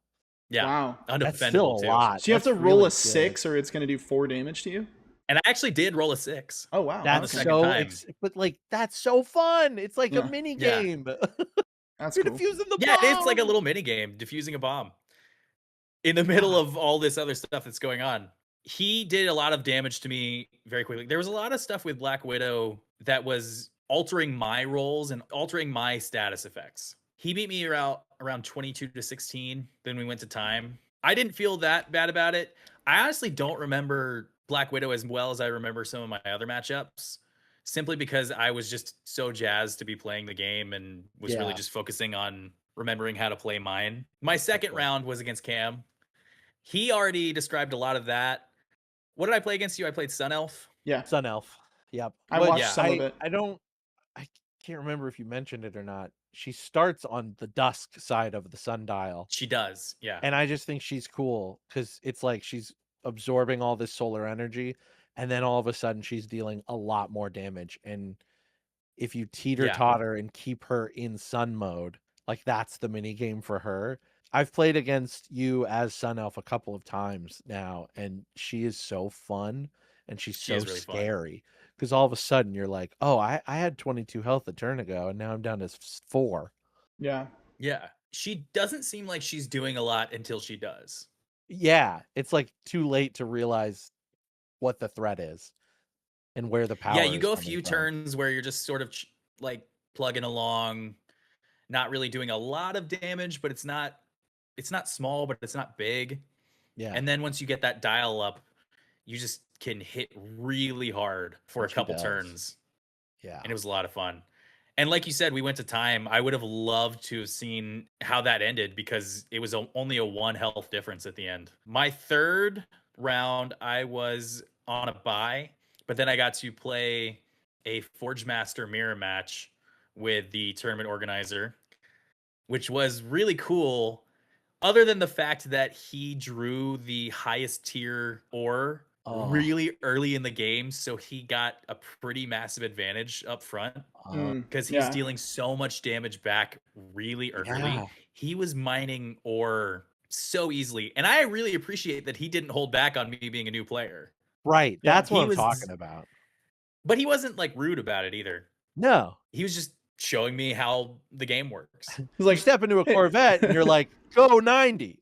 Yeah. Wow. Undefendable That's still a too. lot. So you have to That's roll really a good. 6 or it's going to do 4 damage to you? And I actually did roll a 6. Oh, wow. That's second so time. but like that's so fun. It's like Yeah. a mini Yeah. game. That's You're cool. defusing the Yeah, bomb. it's like a little mini game, defusing a bomb in the middle of all this other stuff that's going on. He did a lot of damage to me very quickly. There was a lot of stuff with Black Widow that was altering my rolls and altering my status effects. He beat me around 22 to 16. Then we went to time. I didn't feel that bad about it. I honestly don't remember Black Widow as well as I remember some of my other matchups, simply because I was just so jazzed to be playing the game and was really Yeah. just focusing on remembering how to play mine. My second Definitely. round was against Cam. He already described a lot of that. What did I play against you? I played Sun Elf. Yeah. Sun Elf. Yep. I Which watched some of it. I can't remember if you mentioned it or not. She starts on the dusk side of the sundial. She does. Yeah. And I just think she's cool because it's like she's absorbing all this solar energy, and then all of a sudden she's dealing a lot more damage. And if you teeter totter and keep her in sun mode, like that's the mini game for her. I've played against you as Sun Elf a couple of times now, and she is so fun and she's She so is really fun. scary because all of a sudden you're like, oh, I had 22 health a turn ago, and now I'm down to 4. Yeah. Yeah. She doesn't seem like she's doing a lot until she does. Yeah, it's like too late to realize what the threat is and where the power Yeah, you is go a coming few from. turns where you're just sort of like plugging along, not really doing a lot of damage, but it's not small, but it's not big. Yeah. And then once you get that dial up, you just can hit really hard for Which a he couple does. turns. Yeah. And it was a lot of fun. And like you said, we went to time. I would have loved to have seen how that ended because it was only a 1 health difference at the end. My third round, I was on a bye, but then I got to play a Forge Master mirror match with the tournament organizer, which was really cool. Other than the fact that he drew the highest tier ore really early in the game, so he got a pretty massive advantage up front because he's dealing so much damage back really early. Yeah. He was mining ore so easily, and I really appreciate that he didn't hold back on me being a new player. Right. Yeah, That's what he I'm was- talking about. But he wasn't like rude about it either. No. He was just showing me how the game works. He's You like, step into a "Hey." Corvette and you're like, go 90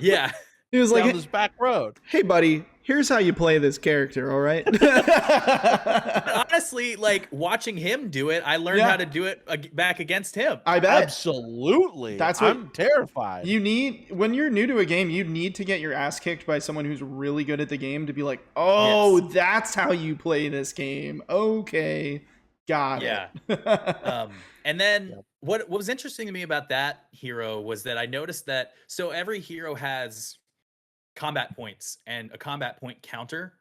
Yeah. he was down like, this back road. hey, buddy, here's how you play this character, all right? Honestly, like watching him do it, I learned Yeah. how to do it back against him. I bet. Absolutely. That's what- I'm terrified. You need, when you're new to a game, you need to get your ass kicked by someone who's really good at the game to be like, oh, Yes. that's how you play this game. Okay. Got Yeah. it. And then Yep. what was interesting to me about that hero was that I noticed that so every hero has combat points and a combat point counter,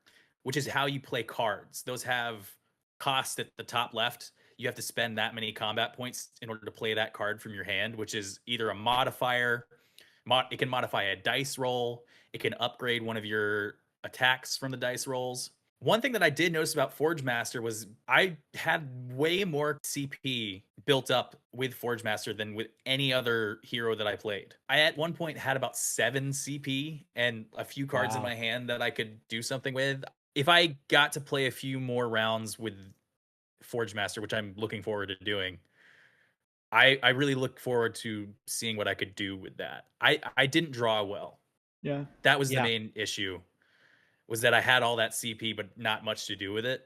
which is how you play cards. Those have cost at the top left. You have to spend that many combat points in order to play that card from your hand, which is either a modifier. It can modify a dice roll. It can upgrade one of your attacks from the dice rolls. One thing that I did notice about Forge Master was I had way more CP built up with Forge Master than with any other hero that I played. I at one point had about 7 CP and a few cards in Wow. my hand that I could do something with. if I got to play a few more rounds with Forge Master, which I'm looking forward to doing, I really look forward to seeing what I could do with that. I didn't draw well. Yeah. That was the Yeah. main issue, was that I had all that CP, but not much to do with it.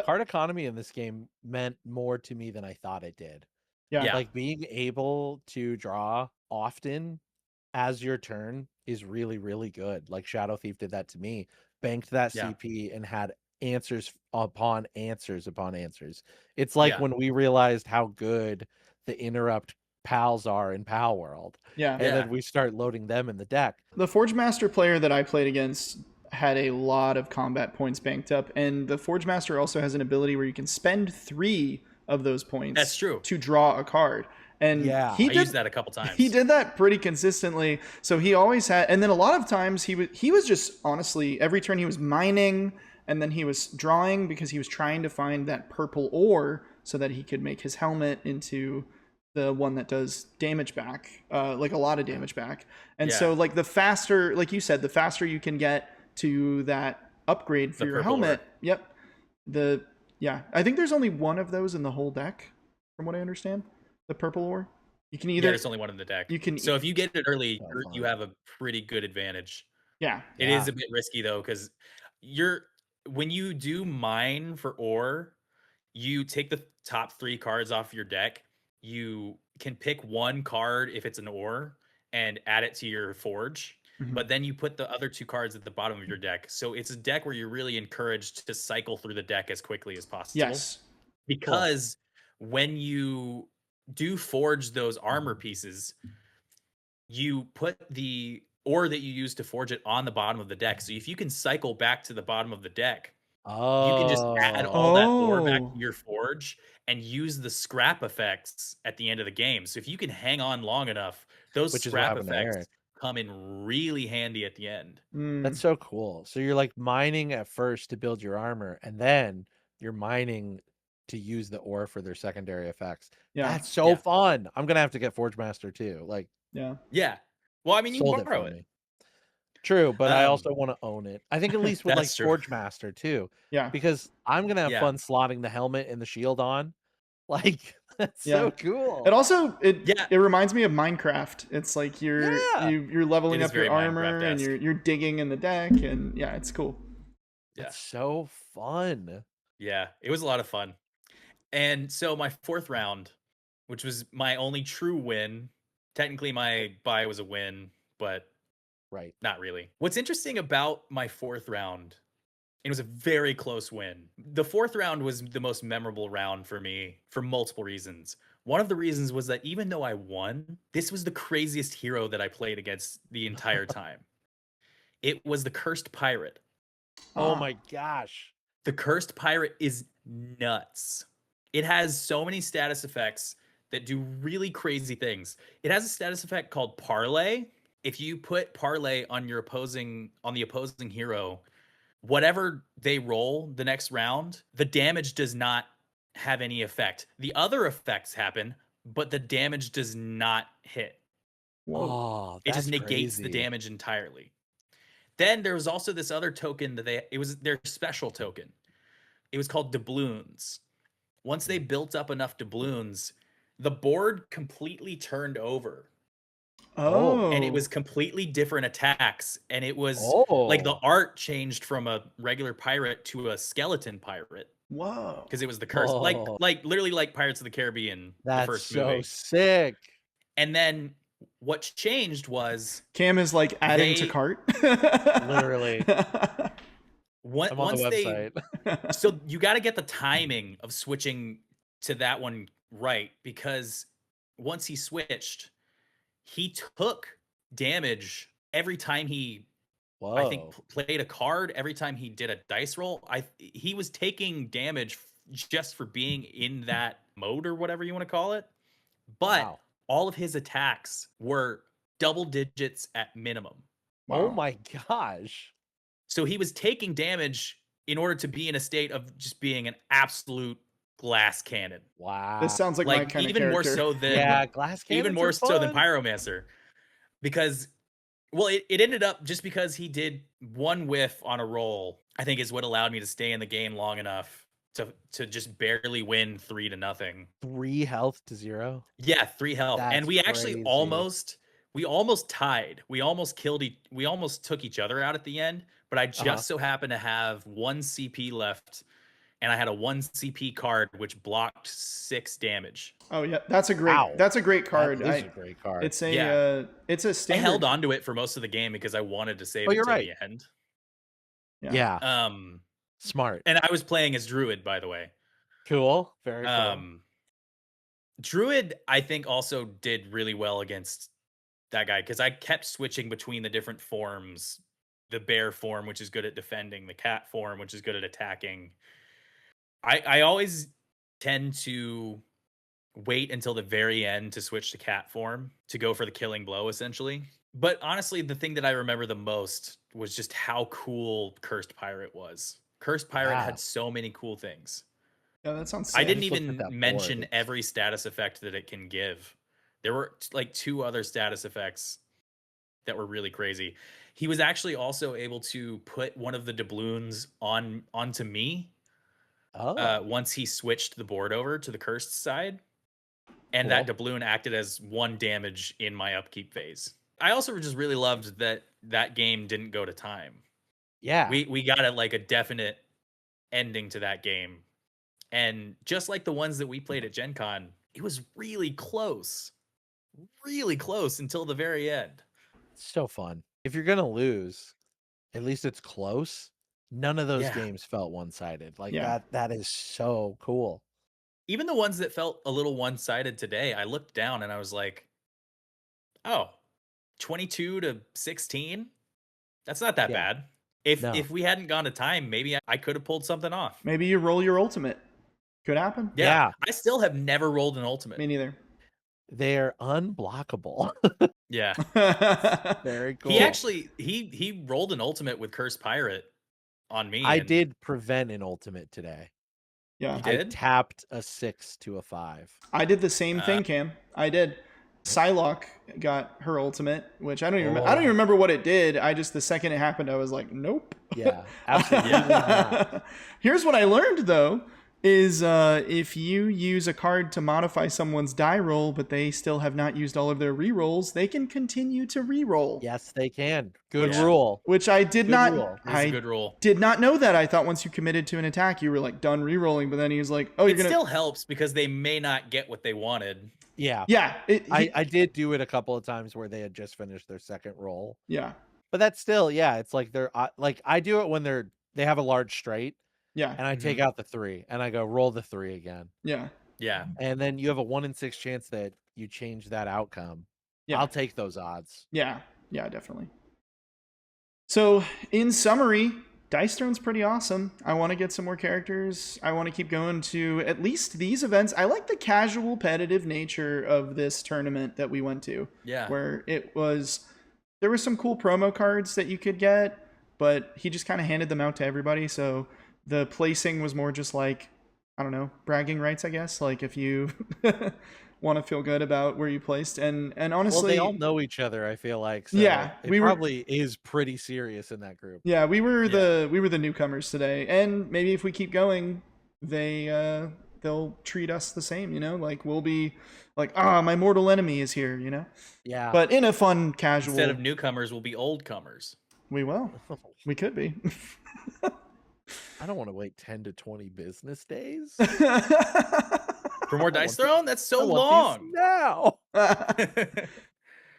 Card economy in this game meant more to me than I thought it did. Yeah. Yeah. Like being able to draw often as your turn is really, really good. Like Shadow Thief did that to me, banked that Yeah. CP and had answers upon answers upon answers. It's like Yeah. when we realized how good the interrupt pals are in Palworld, Yeah. and Yeah. then we start loading them in the deck. The Forge Master player that I played against had a lot of combat points banked up, and the Forge Master also has an ability where you can spend 3 of those points. That's true. To draw a card. And Yeah, he I did used that a couple times. He did that pretty consistently. So he always had, and then a lot of times he was just honestly every turn he was mining, and then he was drawing because he was trying to find that purple ore so that he could make his helmet into the one that does damage back, like a lot of damage back. And so like the faster, like you said, the faster you can get to that upgrade for The your purple helmet. ore. Yep. I think there's only one of those in the whole deck, from what I understand. The purple ore. You can either Yeah, there's only one in the deck. you can So if you get it early, Oh, you fun. have a pretty good advantage. yeah. It Yeah. is a bit risky though, because when you do mine for ore, you take the top 3 cards off your deck. You can pick one card if it's an ore and add it to your forge. Mhm. But then you put the other 2 cards at the bottom of your deck. So it's a deck where you're really encouraged to cycle through the deck as quickly as possible. Yes. Because when you do forge those armor pieces, you put the ore that you use to forge it on the bottom of the deck. So if you can cycle back to the bottom of the deck, you can just add all that ore back to your forge and use the scrap effects at the end of the game. So if you can hang on long enough, those Which is what scrap happened to effects Eric. come in really handy at the end. That's so cool. So you're like mining at first to build your armor, and then you're mining to use the ore for their secondary effects. Yeah. That's so fun. I'm gonna have to get Forge Master too. Like, Yeah. Well, I mean, you sold can borrow for it. me. True, but I also want to own it. I think at least with like That's true. Forge Master too, Yeah. because I'm gonna have Yeah. fun slotting the helmet and the shield on. Like, that's so cool. It also Yeah. it reminds me of Minecraft. It's like you're leveling It is up your very armor and Minecraft-esque. you're digging in the deck, and yeah, it's cool. It's so fun. Yeah, it was a lot of fun. And so my 4th round, which was my only true win, technically my bye was a win, but Right. not really. What's interesting about my 4th round, it was a very close win. The 4th round was the most memorable round for me for multiple reasons. One of the reasons was that even though I won, this was the craziest hero that I played against the entire time. It was the Cursed Pirate. Oh my gosh. The Cursed Pirate is nuts. It has so many status effects that do really crazy things. It has a status effect called Parlay. If you put Parlay on the opposing hero, whatever they roll the next round, the damage does not have any effect. The other effects happen, but the damage does not hit. Whoa. Oh, It that's just negates the crazy. damage entirely. Then there was also this other token that it was their special token. It was called doubloons. Once they built up enough doubloons, the board completely turned over. Oh. And it was completely different attacks. And it was like the art changed from a regular pirate to a skeleton pirate. Whoa. Because it was the curse. Like literally like Pirates of the Caribbean, That's the first so movie. sick. And then what changed was Cam is like adding to cart. Literally. I'm on once the they website. so you got to get the timing of switching to that one right, because once he switched, he took damage every time he I think played a card, every time he did a dice roll. He was taking damage just for being in that mode or whatever you want to call it. But all of his attacks were double digits at minimum. Oh my gosh. So he was taking damage in order to be in a state of just being an absolute glass cannon. Wow. This sounds like my kind of even character. more so than glass cannons even more are so than fun. Pyromancer. Because it ended up just because he did one whiff on a roll I think is what allowed me to stay in the game long enough to just barely win 3-0. 3 health to 0. Yeah, 3 health. And That's we actually crazy. almost tied. We almost we almost took each other out at the end, but I just so happened to have 1 CP left, and I had a 1 CP card which blocked 6 damage. Oh yeah, that's a great card. That is a great card. It's a standard. I held onto it for most of the game because I wanted to save it to the end. Yeah. Smart. And I was playing as Druid, by the way. Cool. Very cool. Druid, I think, also did really well against that guy because I kept switching between the different forms. The bear form, which is good at defending, the cat form, which is good at attacking. I always tend to wait until the very end to switch to cat form to go for the killing blow, essentially. But honestly, the thing that I remember the most was just how cool Cursed Pirate was. Cursed Pirate had so many cool things. Yeah, that sounds sick. I didn't even mention every status effect that it can give. There were like 2 other status effects that were really crazy. He was actually also able to put one of the doubloons onto me once he switched the board over to the cursed side. And that doubloon acted as 1 damage in my upkeep phase. I also just really loved that game didn't go to time. Yeah. We got a definite ending to that game. And just like the ones that we played at Gen Con, it was really close until the very end. So fun. If you're going to lose, at least it's close. None of those games felt one-sided. That is so cool. Even the ones that felt a little one-sided today, I looked down and I was like, oh, 22-16? That's not that bad. If we hadn't gone to time, maybe I could have pulled something off. Maybe you roll your ultimate. Could happen. Yeah. I still have never rolled an ultimate. Me neither. They're unblockable. Yeah. Very cool. He actually he rolled an ultimate with Cursed Pirate on me. I did prevent an ultimate today. Yeah. You did? I tapped a 6 to a 5. I did the same thing, Cam. I did. Psylocke got her ultimate, which I don't even remember what it did. The second it happened, I was like, nope. Yeah, absolutely not. Here's what I learned though, is if you use a card to modify someone's die roll, but they still have not used all of their rerolls, they can continue to reroll. Yes, they can. Good rule. Which I did not. It's a good rule. Did not know that. I thought once you committed to an attack, you were like done rerolling. But then he was like, "Oh, it still helps because they may not get what they wanted." Yeah. Yeah. I did do it a couple of times where they had just finished their second roll. Yeah. But that's still, it's like they're like I do it when they have a large straight. Yeah. And I take out the 3 and I go roll the 3 again. Yeah. Yeah. And then you have a 1 in 6 chance that you change that outcome. Yeah. I'll take those odds. Yeah. Yeah, definitely. So in summary, Dice Throne's pretty awesome. I want to get some more characters. I want to keep going to at least these events. I like the casual, competitive nature of this tournament that we went to. Yeah. Where there were some cool promo cards that you could get, but he just kind of handed them out to everybody. So the placing was more just like, I don't know, bragging rights, I guess. Like if you want to feel good about where you placed. And honestly, well, they all know each other, I feel like. So yeah, it probably is pretty serious in that group. Yeah, we were the newcomers today, and maybe if we keep going, they'll treat us the same. Like we'll be like, my mortal enemy is here. Yeah. But in a fun, casual. Instead of newcomers, we'll be old comers. We will. We could be. I don't want to wait 10 to 20 business days. For more Dice Throne? That's so long. Now. All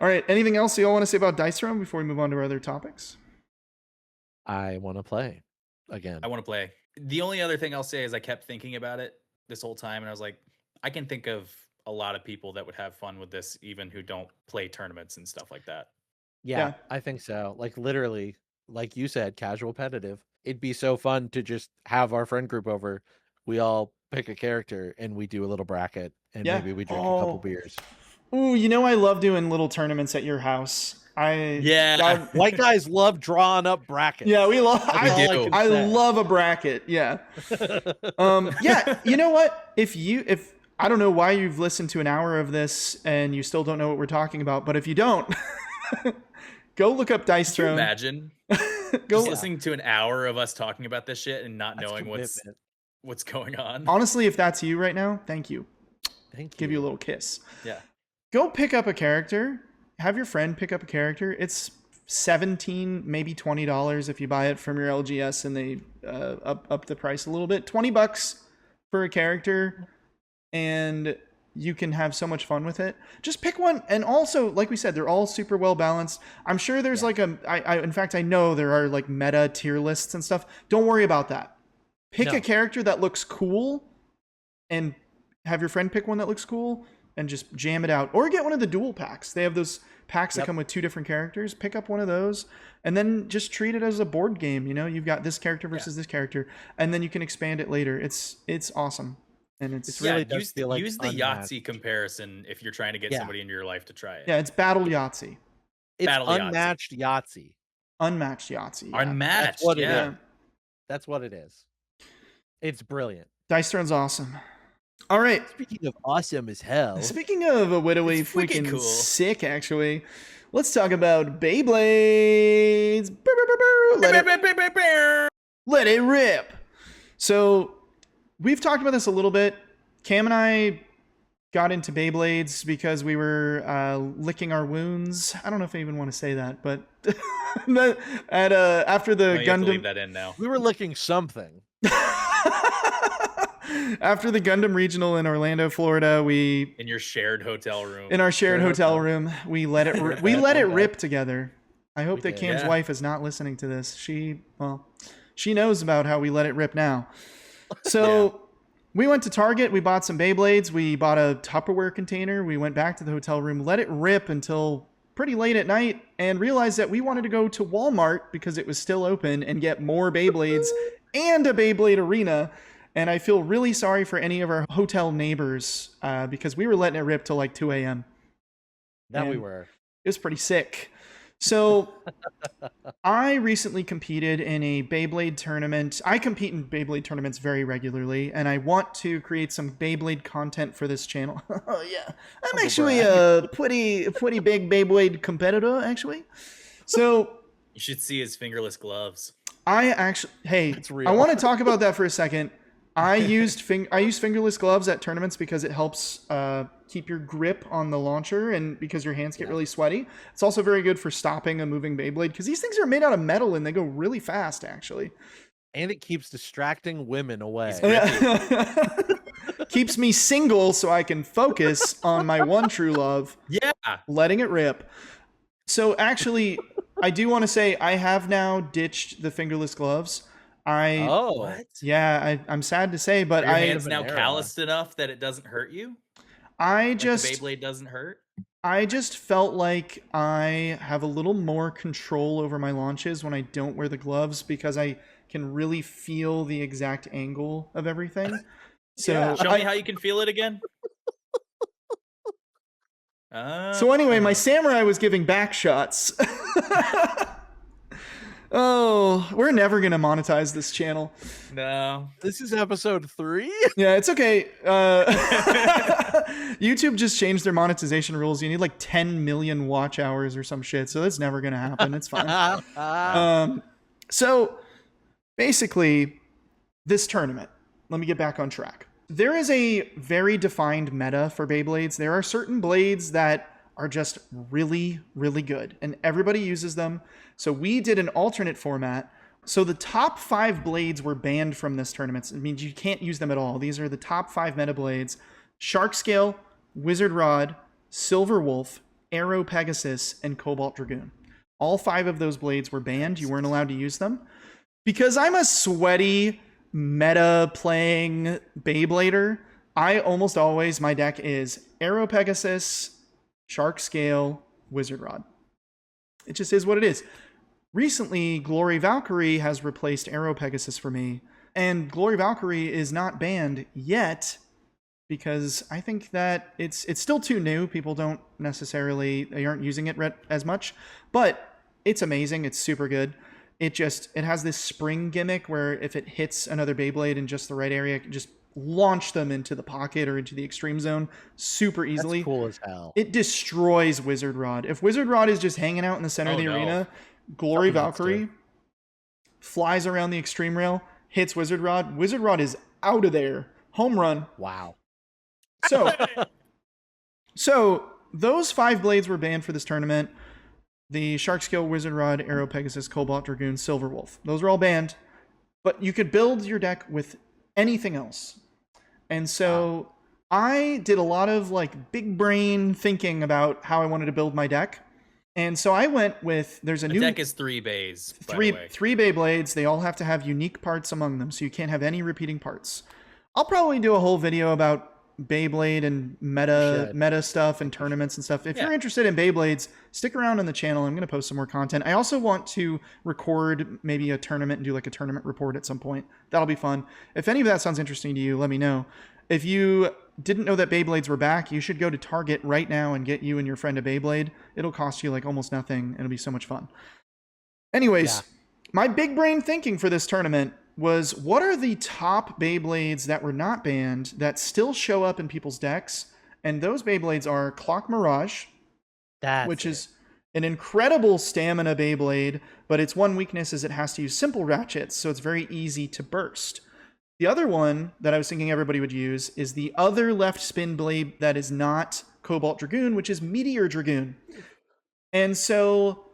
right. Anything else you all want to say about Dice Throne before we move on to our other topics? I want to play again. I want to play. The only other thing I'll say is I kept thinking about it this whole time, and I was like, I can think of a lot of people that would have fun with this, even who don't play tournaments and stuff like that. Yeah, I think so. Like literally, like you said, casual competitive. It'd be so fun to just have our friend group over. We all pick a character and we do a little bracket and maybe we drink a couple beers. Ooh, I love doing little tournaments at your house. White guys love drawing up brackets. Yeah, we love. I love a bracket. Yeah. Yeah. You know what? If I don't know why you've listened to an hour of this and you still don't know what we're talking about, but if you don't, go look up Dice Throne. Imagine. Go. Just listening to an hour of us talking about this shit and not That's knowing commitment. what's going on. Honestly, if that's you right now, thank you. Thank you. Give you a little kiss. Yeah. Go pick up a character. Have your friend pick up a character. It's $17, maybe $20 if you buy it from your LGS and they up the price a little bit. $20 for a character, and you can have so much fun with it. Just pick one, and also, like we said, they're all super well balanced. I'm sure there's like in fact, I know there are like meta tier lists and stuff. Don't worry about that. Pick a character that looks cool, and have your friend pick one that looks cool, and just jam it out. Or get one of the dual packs. They have those packs that come with 2 different characters. Pick up one of those, and then just treat it as a board game. You know, you've got this character versus this character, and then you can expand it later. It's awesome, and it's really use feel like the unmatched. Yahtzee comparison if you're trying to get somebody into your life to try it. yeah, it's Battle Yahtzee, It's Battle Yahtzee. unmatched Yahtzee. unmatched Yahtzee. Yeah. Unmatched. That's what it yeah. is. That's what it is. It's brilliant. Dice Throne's awesome. All right. Speaking of awesome as hell. Speaking of a widowy, It's freaking freaking cool. sick, actually, let's talk about Beyblades. Let it rip. So we've talked about this a little bit. Cam and I got into Beyblades because we were licking our wounds. I don't know if I even want to say that, but after the No, you have to Gundam, leave that in now. We were licking something. after the Gundam Regional in Orlando, Florida, we In your shared hotel room. in our shared hotel room, we let it rip together. I hope We that did. Cam's Yeah. wife is not listening to this. She knows about how we let it rip now. So we went to Target. We bought some Beyblades. We bought a Tupperware container. We went back to the hotel room, let it rip until pretty late at night, and realized that we wanted to go to Walmart because it was still open and get more Beyblades and a Beyblade arena. And I feel really sorry for any of our hotel neighbors because we were letting it rip till like 2 a.m. That we And were. It was pretty sick. So I recently competed in a Beyblade tournament. I compete in Beyblade tournaments very regularly, and I want to create some Beyblade content for this channel. Oh yeah, I'm actually a pretty big Beyblade competitor, actually. So You should see his fingerless gloves. hey, It's real. I want to talk about that for a second. I use fingerless gloves at tournaments because it helps keep your grip on the launcher, and because your hands get really sweaty. It's also very good for stopping a moving Beyblade because these things are made out of metal and they go really fast, actually. And it keeps distracting women away. Keeps me single so I can focus on my one true love, Yeah. letting it rip. So actually, I do want to say I have now ditched the fingerless gloves. What? Yeah, I'm sad to say, but Are your hands an now era. calloused enough that it doesn't hurt you? I Like just the Beyblade doesn't hurt? I just felt like I have a little more control over my launches when I don't wear the gloves because I can really feel the exact angle of everything. So Show me how you can feel it again. So anyway, my samurai was giving back shots. Oh, we're never gonna monetize this channel. No. This is episode 3. Yeah, it's okay. YouTube just changed their monetization rules. You need like 10 million watch hours or some shit, so that's never gonna happen. It's fine. So basically, this tournament, let me get back on track. There is a very defined meta for Beyblades. There are certain blades that are just really, really good, and everybody uses them. So we did an alternate format. So the top 5 blades were banned from this tournament. It means you can't use them at all. These are the top 5 meta blades: Shark Scale, Wizard Rod, Silver Wolf, Arrow Pegasus, and Cobalt Dragoon. All 5 of those blades were banned. You weren't allowed to use them. Because I'm a sweaty, meta-playing Beyblader, I almost always, my deck is Arrow Pegasus, Shark Scale, Wizard Rod. It just is what it is. Recently, Glory Valkyrie has replaced Arrow Pegasus for me, and Glory Valkyrie is not banned yet because I think that it's still too new. People they aren't using it as much, but it's amazing. It's super good. It has this spring gimmick where if it hits another Beyblade in just the right area, it can just launch them into the pocket or into the extreme zone super easily. That's cool as hell. It destroys Wizard Rod. If Wizard Rod is just hanging out in the center of the arena, Glory Something needs to. Valkyrie flies around the extreme rail, hits Wizard Rod. Wizard Rod is out of there. Home run. Wow. So those 5 blades were banned for this tournament. The Shark Scale, Wizard Rod, Arrow Pegasus, Cobalt Dragoon, Silver Wolf. Those were all banned. But you could build your deck with anything else. And so I did a lot of like big brain thinking about how I wanted to build my deck. And so I went with, there's a The new deck is 3 bays. three Beyblades. They all have to have unique parts among them, so you can't have any repeating parts. I'll probably do a whole video about Beyblade and meta stuff and tournaments and stuff. If you're interested in Beyblades, stick around on the channel. I'm going to post some more content. I also want to record maybe a tournament and do like a tournament report at some point. That'll be fun. If any of that sounds interesting to you, let me know. If you didn't know that Beyblades were back, you should go to Target right now and get you and your friend a Beyblade. It'll cost you like almost nothing. It'll be so much fun. Anyways, my big brain thinking for this tournament was, what are the top Beyblades that were not banned that still show up in people's decks? And those Beyblades are Clock Mirage, which is an incredible stamina Beyblade, but its one weakness is it has to use simple ratchets, so it's very easy to burst. The other one that I was thinking everybody would use is the other left spin blade that is not Cobalt Dragoon, which is Meteor Dragoon. And so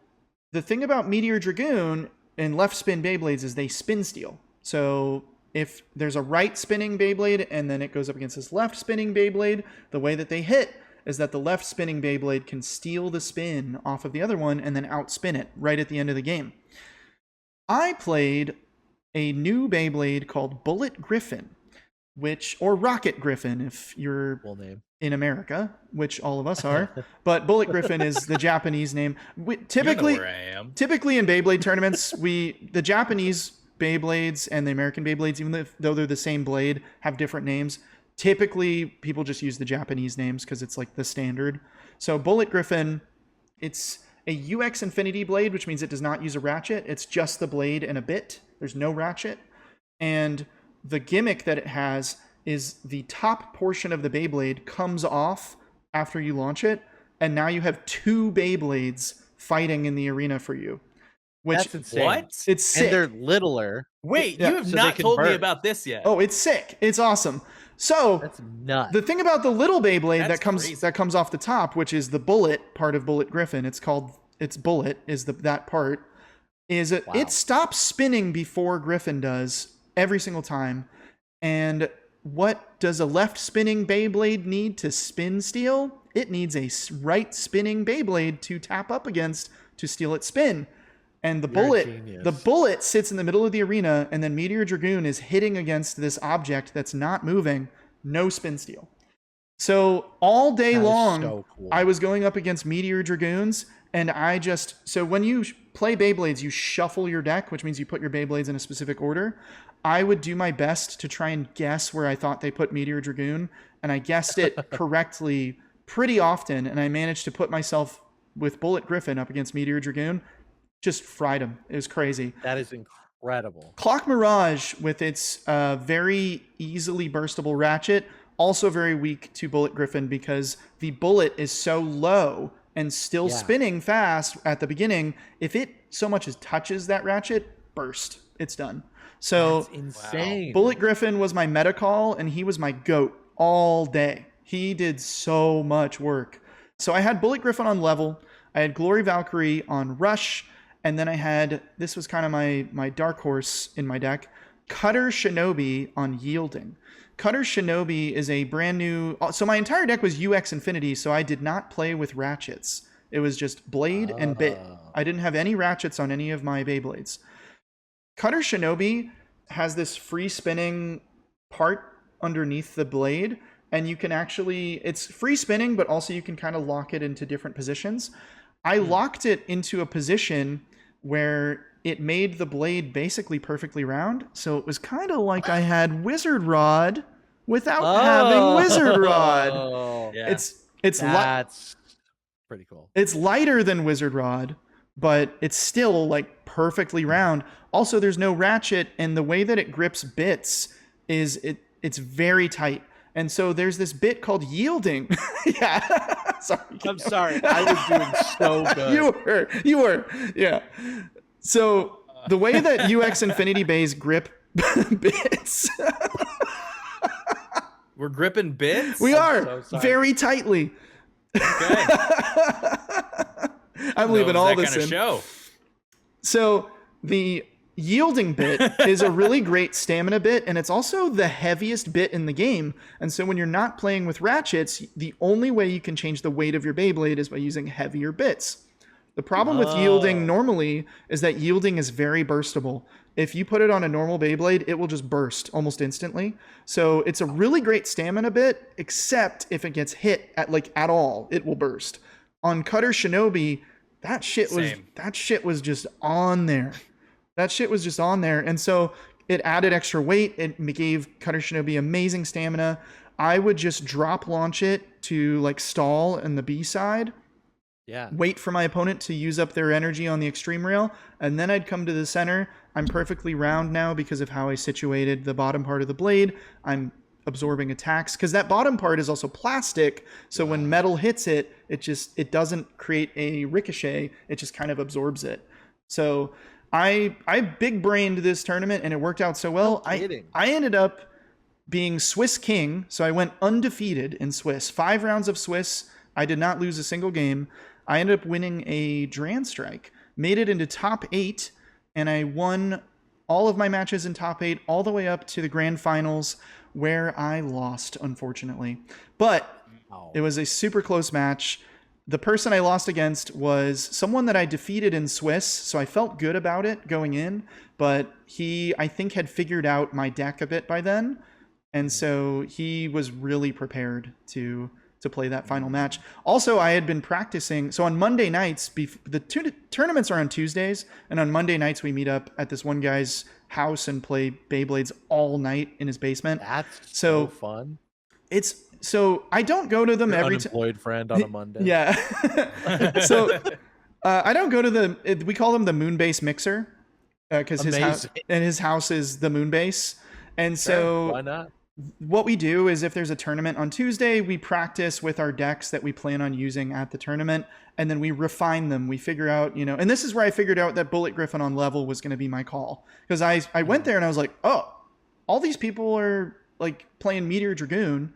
the thing about Meteor Dragoon and left spin Beyblades is they spin steal. So if there's a right spinning Beyblade and then it goes up against this left spinning Beyblade, the way that they hit is that the left spinning Beyblade can steal the spin off of the other one and then outspin it right at the end of the game. I played a new Beyblade called Bullet Griffin, or Rocket Griffin if you're in America, which all of us are. But Bullet Griffin is the Japanese name. Typically in Beyblade tournaments, the Japanese Beyblades and the American Beyblades, even though they're the same blade, have different names. Typically, people just use the Japanese names because it's like the standard. So Bullet Griffin, it's a UX Infinity blade, which means it does not use a ratchet. It's just the blade and a bit. There's no ratchet. And the gimmick that it has is the top portion of the Beyblade comes off after you launch it, and now you have 2 Beyblades fighting in the arena for you. That's insane. What? It's sick. And they're littler. Wait, you have not told me about this yet. Oh, it's sick. It's awesome. So that's nuts. The thing about the little Beyblade that comes off the top, which is the bullet part of Bullet Griffin, its bullet is that part, is it stops spinning before Griffin does every single time. And what does a left spinning Beyblade need to spin steal? It needs a right spinning Beyblade to tap up against to steal its spin. And the bullet sits in the middle of the arena, and then Meteor Dragoon is hitting against this object that's not moving, no spin steal. So all day long, I was going up against Meteor Dragoons, and so when you play Beyblades, you shuffle your deck, which means you put your Beyblades in a specific order. I would do my best to try and guess where I thought they put Meteor Dragoon, and I guessed it correctly pretty often, and I managed to put myself with Bullet Griffin up against Meteor Dragoon. Just fried him. It was crazy. That is incredible. Clock Mirage, with its very easily burstable ratchet, also very weak to Bullet Griffin because the bullet is so low and still spinning fast at the beginning. If it so much as touches that ratchet, burst. It's done. So that's insane. Bullet Griffin was my meta call, and he was my GOAT all day. He did so much work. So I had Bullet Griffin on level. I had Glory Valkyrie on rush. And then I had, this was kind of my dark horse in my deck, Cutter Shinobi on yielding. Cutter Shinobi is a brand new, so my entire deck was UX Infinity, so I did not play with ratchets. It was just blade and bit. I didn't have any ratchets on any of my Beyblades. Cutter Shinobi has this free spinning part underneath the blade, and you can actually, it's free spinning, but also you can kind of lock it into different positions. I locked it into a position where it made the blade basically perfectly round. So it was kind of like I had Wizard Rod without having Wizard Rod. Yeah. That's pretty cool. It's lighter than Wizard Rod, but it's still like perfectly round. Also, there's no ratchet, and the way that it grips bits is it's very tight. And so there's this bit called yielding. Yeah. Sorry. I'm sorry. I was doing so good. You were. Yeah. So The way that UX Infinity Bays grip bits, We're gripping bits. we are so sorry. very tightly. Okay. I'm leaving all this kind in. of show. So the yielding bit is a really great stamina bit, and it's also the heaviest bit in the game. And so when you're not playing with ratchets, the only way you can change the weight of your Beyblade is by using heavier bits. The problem with yielding normally is that yielding is very burstable. If you put it on a normal Beyblade, it will just burst almost instantly. So it's a really great stamina bit, except if it gets hit at all, it will burst. On Cutter Shinobi, that shit was just on there. That shit was just on there. And so it added extra weight. It gave Cutter Shinobi amazing stamina. I would just drop launch it to like stall in the B side. Yeah. Wait for my opponent to use up their energy on the extreme rail, and then I'd come to the center. I'm perfectly round now because of how I situated the bottom part of the blade. I'm absorbing attacks because that bottom part is also plastic, so when metal hits it, it doesn't create a ricochet, it just kind of absorbs it. So I big brained this tournament and it worked out so well. I ended up being Swiss king, so I went undefeated in Swiss. 5 rounds of Swiss, I did not lose a single game. I ended up winning a Dran Strike, made it into top 8, and I won all of my matches in top 8 all the way up to the grand finals, where I lost, unfortunately. But it was a super close match. The person I lost against was someone that I defeated in Swiss, so I felt good about it going in, but he, I think, had figured out my deck a bit by then, and so he was really prepared to play that final match. Also, I had been practicing. So on Monday nights, the tournaments are on Tuesdays, and on Monday nights we meet up at this one guy's house and play Beyblades all night in his basement. That's so fun. So I don't go to them Your every time. Unemployed friend on a Monday. Yeah. So I don't go to we call them the Moonbase Mixer because his house is the Moonbase, and so why not? What we do is if there's a tournament on Tuesday, we practice with our decks that we plan on using at the tournament, and then we refine them. We figure out, and this is where I figured out that Bullet Griffin on level was going to be my call. Because I went there and I was like, oh, all these people are like playing Meteor Dragoon,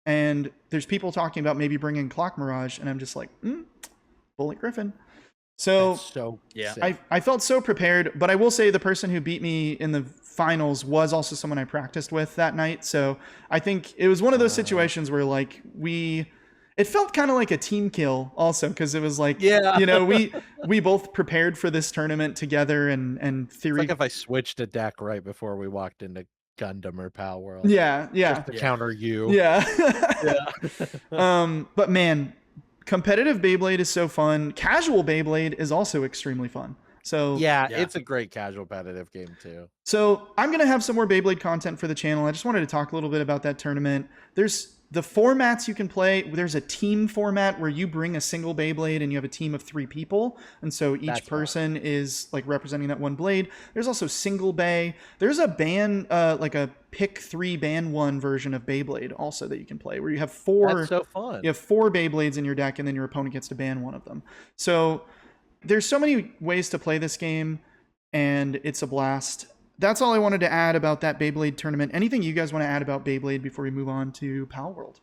and there's people talking about maybe bringing Clock Mirage, and I'm just like, Bullet Griffin. So yeah, I felt so prepared, but I will say the person who beat me in the finals was also someone I practiced with that night. So I think it was one of those situations where like it felt kind of like a team kill also, because it was like, we both prepared for this tournament together and theory. It's like if I switched a deck right before we walked into Gundam or Palworld. Yeah. Just to counter you. Yeah. But man, competitive Beyblade is so fun. Casual Beyblade is also extremely fun. So yeah, it's a great casual competitive game too. So I'm going to have some more Beyblade content for the channel. I just wanted to talk a little bit about that tournament. There's the formats you can play. There's a team format where you bring a single Beyblade and you have a team of 3 people. And so each person is like representing that one blade. There's also single Bay. There's a like a pick 3 ban 1 version of Beyblade also that you can play, where you have 4. That's so fun. You have 4 Beyblades in your deck, and then your opponent gets to ban one of them. So there's so many ways to play this game, and it's a blast. That's all I wanted to add about that Beyblade tournament. Anything you guys want to add about Beyblade before we move on to Palworld?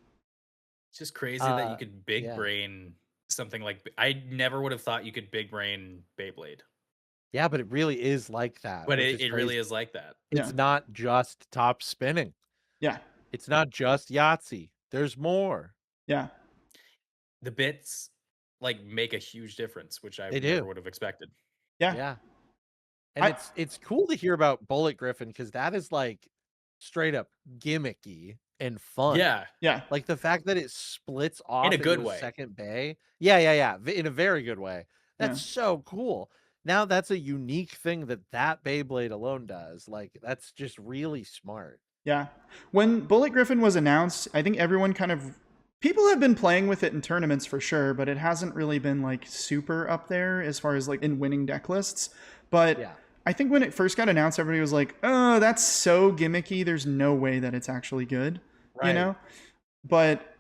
It's just crazy that you could big brain something like... I never would have thought you could big brain Beyblade. Yeah, but it really is like that. But it really is like that. It's not just top spinning. Yeah. It's not just Yahtzee. There's more. Yeah. The bits like make a huge difference, which I never would have expected. Yeah. And it's cool to hear about Bullet Griffin, because that is like straight up gimmicky and fun. Yeah. Like the fact that it splits off in a good way. Second bay. Yeah. In a very good way. That's so cool. Now that's a unique thing that Beyblade alone does. Like that's just really smart. Yeah. When Bullet Griffin was announced, I think everyone people have been playing with it in tournaments for sure, but it hasn't really been like super up there as far as like in winning deck lists. But I think when it first got announced, everybody was like, oh, that's so gimmicky. There's no way that it's actually good, But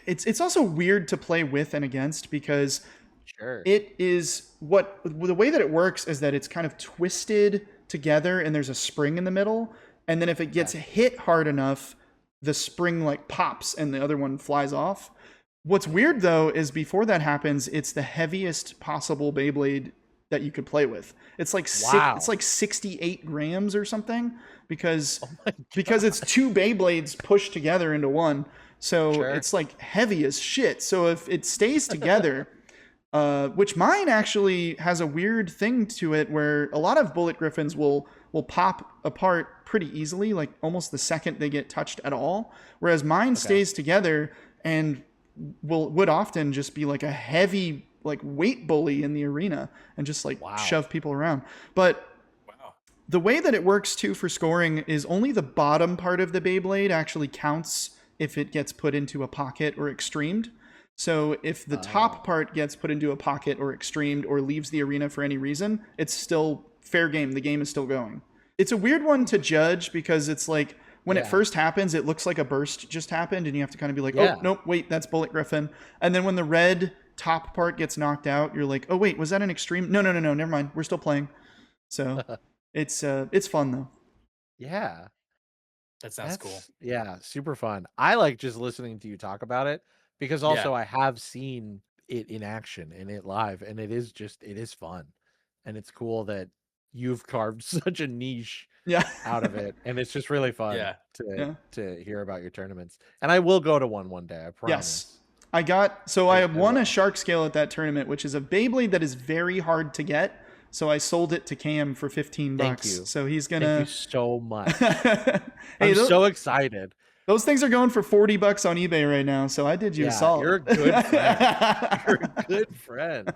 it's also weird to play with and against, because Sure. it is the way that it works is that it's kind of twisted together and there's a spring in the middle. And then if it gets hit hard enough, the spring like pops and the other one flies off. What's weird though is before that happens, it's the heaviest possible Beyblade that you could play with. It's like it's like 68 grams or something because it's two Beyblades pushed together into one. So it's like heavy as shit. So if it stays together, which mine actually has a weird thing to it where a lot of Bullet Griffins will pop apart pretty easily, like almost the second they get touched at all. Whereas mine stays together and would often just be like a heavy like weight bully in the arena and just like shove people around. But the way that it works too for scoring is only the bottom part of the Beyblade actually counts if it gets put into a pocket or extremed. So if the top part gets put into a pocket or extremed or leaves the arena for any reason, it's still fair game. The game is still going. It's a weird one to judge because it's like when it first happens, it looks like a burst just happened and you have to kind of be like, oh, nope, wait, that's Bullet Griffin. And then when the red top part gets knocked out, you're like, oh, wait, was that an extreme? No, never mind. We're still playing. So it's fun though. Yeah. That sounds cool. Yeah, super fun. I like just listening to you talk about it because also I have seen it in action and it live, and it is fun. And it's cool that you've carved such a niche out of it. And it's just really fun to hear about your tournaments. And I will go to one day, I promise. Yes. I won a shark scale at that tournament, which is a Beyblade that is very hard to get. So I sold it to Cam for $15. Thank you. So he's gonna. Thank you so much. I'm so excited. Those things are going for $40 on eBay right now. So I did you a solid. You're a good friend. You're a good friend.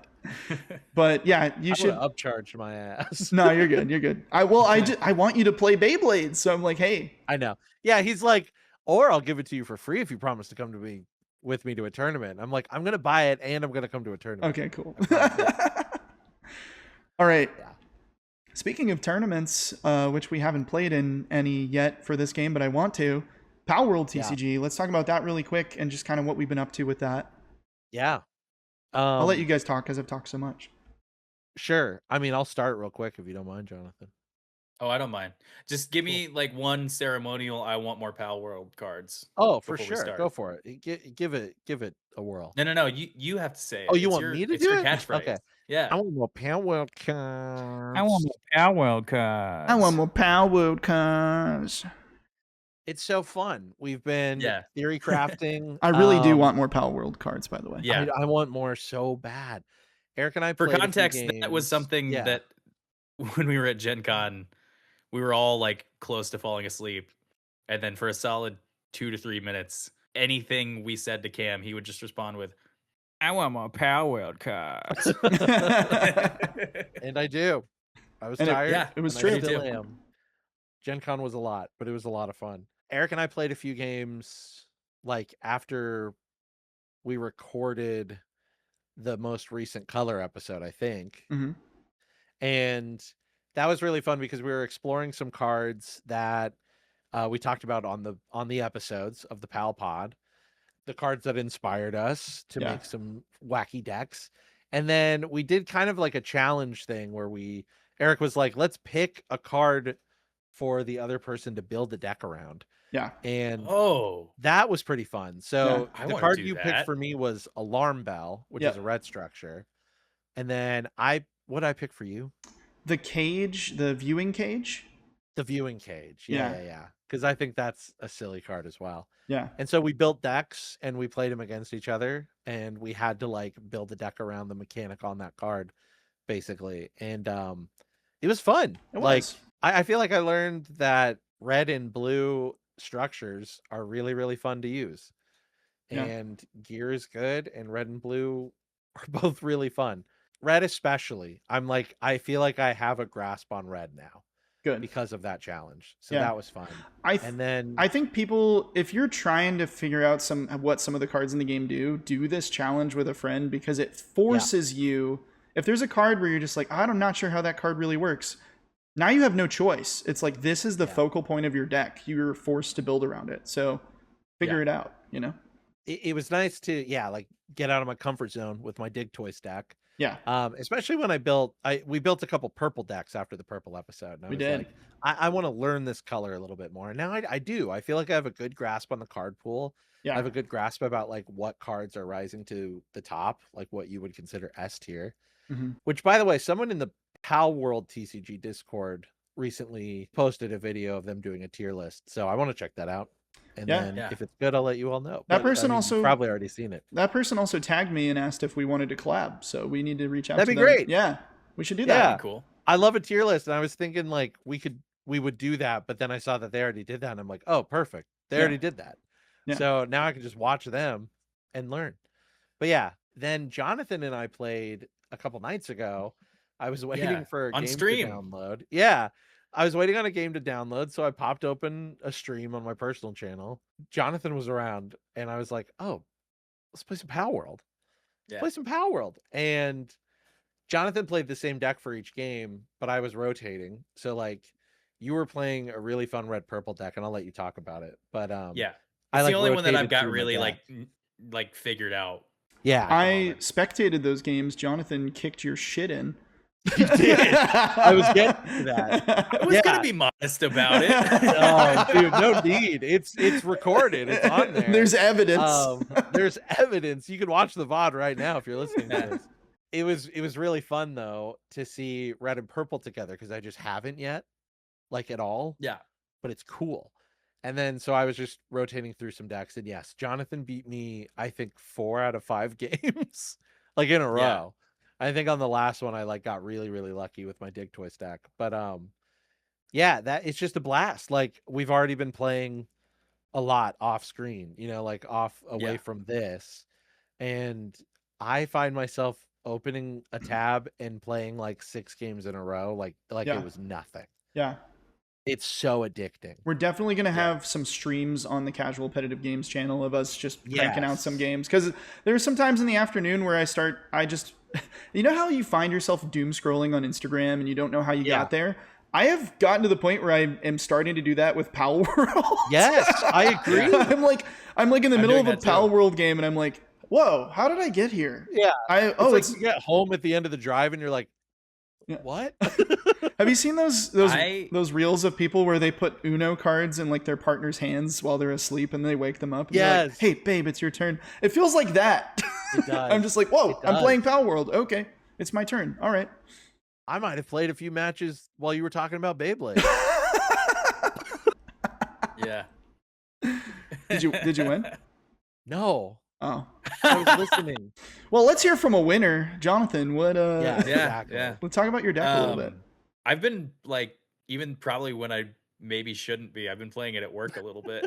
But yeah, you should upcharge my ass. No, you're good. You're good. I want you to play Beyblade. So I'm like, hey. I know. Yeah, he's like, or I'll give it to you for free if you promise to come with me to a tournament. I'm like, I'm gonna buy it and I'm gonna come to a tournament. Okay, cool. All right. Yeah. Speaking of tournaments, which we haven't played in any yet for this game, but I want to, Palworld TCG. Let's talk about that really quick and just kind of what we've been up to with that. Yeah. I'll let you guys talk because I've talked so much. Sure. I mean, I'll start real quick if you don't mind, Jonathan. Oh, I don't mind. Just give me like one ceremonial I want more Palworld cards. Oh, for sure. Go for it. Give it a whirl. No. You have to say it. Oh, you want me to do it? Catchphrase. Okay. Yeah. I want more Palworld cards. I want more Palworld cards. I want more Palworld cards. It's so fun. We've been theory crafting. I really do want more Palworld cards, by the way. Yeah. I want more so bad. Eric and I For played context, that was something that when we were at Gen Con, we were all like close to falling asleep. And then for a solid 2 to 3 minutes, anything we said to Cam, he would just respond with, I want more Palworld cards. And I do. I was tired. It was true. I still am. Gen Con was a lot, but it was a lot of fun. Eric and I played a few games like after we recorded the most recent color episode, I think. Mm-hmm. And that was really fun because we were exploring some cards that we talked about on the episodes of the Pal Pod, the cards that inspired us to make some wacky decks. And then we did kind of like a challenge thing where Eric was like, let's pick a card for the other person to build the deck around. Yeah. And that was pretty fun. So the card you picked for me was Alarm Bell, which is a red structure. And then what did I pick for you? The cage, the viewing cage. The viewing cage. Yeah. Because I think that's a silly card as well. Yeah. And so we built decks and we played them against each other, and we had to like build the deck around the mechanic on that card, basically. And it was fun. Like I feel like I learned that red and blue structures are really, really fun to use. Yeah. And gear is good, and red and blue are both really fun. Red especially. I feel like I have a grasp on red now. Good. Because of that challenge. So that was fun. I think people, if you're trying to figure out what some of the cards in the game do this challenge with a friend, because it forces you. If there's a card where you're just like, I'm not sure how that card really works, now you have no choice. It's like, this is the focal point of your deck. You're forced to build around it. So figure it out, you know? It was nice to, like get out of my comfort zone with my Dig Toy stack Yeah, Especially when we built a couple purple decks after the purple episode, and I we was did. like, I want to learn this color a little bit more. And now I do. I feel like I have a good grasp on the card pool. I Yeah. have a good grasp about like what cards are rising to the top, like what you would consider S tier. Mhm. Which, by the way, someone in the Palworld TCG Discord recently posted a video of them doing a tier list, so I want to check that out. And Yeah. then Yeah. if it's good, I'll let you all know. That But, person you've also- probably already seen it. That person also tagged me and asked if we wanted to collab, so we need to reach out That'd to be them. great. Yeah, we should do Yeah. that. That'd be cool. I love a tier list, and I was thinking like we would do that, but then I saw that they already did that, and I'm like, oh, perfect. They Yeah. already did that. Yeah. So now I can just watch them and learn. But yeah, then Jonathan and I played a couple nights ago. I was waiting Yeah, for a on game stream. to download. Yeah. I was waiting on a game to download, so I popped open a stream on my personal channel. Jonathan was around, and I was like, oh, let's play some Palworld. Yeah. Play some Palworld. And Jonathan played the same deck for each game, but I was rotating. So like you were playing a really fun red purple deck, and I'll let you talk about it. But Yeah. I It's like the only one that I've rotated got through my really deck. like figured out. Yeah. I spectated those games. Jonathan kicked your shit in. You did. I was getting to that. I was Yeah. gonna be modest about it. Oh, dude, no need. It's recorded. It's on there. There's evidence. There's evidence. You can watch the VOD right now if you're listening to this. It was really fun though to see red and purple together because I just haven't yet, like at all. Yeah. But it's cool. And then so I was just rotating through some decks, and yes, Jonathan beat me, I think 4 out of 5 games, like in a row. Yeah. I think on the last one I like got really, really lucky with my Dig Toy stack. But yeah, that it's just a blast. Like we've already been playing a lot off screen, like away Yeah. from this. And I find myself opening a tab and playing like 6 games in a row, like Yeah. it was nothing. Yeah. It's so addicting. We're definitely going to have some streams on the Casual Competitive Games channel of us just cranking out Yes. some games. Because there's some times in the afternoon where I just, you know how you find yourself doom scrolling on Instagram and you don't know how you Yeah. got there? I have gotten to the point where I am starting to do that with Palworld. Yes, I agree. I'm like in the I'm middle of doing a that too. Palworld game and I'm like, whoa, how did I get here? Yeah. It's It's like you get home at the end of the drive and you're like, Yeah. what? Have you seen those I- those reels of people where they put Uno cards in like their partner's hands while they're asleep and they wake them up? And they're like, Yes. hey, babe, it's your turn. It feels like that. It does. I'm just like, whoa, It I'm does. playing Palworld. Okay, it's my turn. All right. I might have played a few matches while you were talking about Beyblade. Yeah. Did you win? No, Oh. I was listening. Well, let's hear from a winner, Jonathan. What? Yeah, Yeah. exactly. Yeah. Let's talk about your deck a little bit. I've been like, even probably when I maybe shouldn't be, I've been playing it at work a little bit.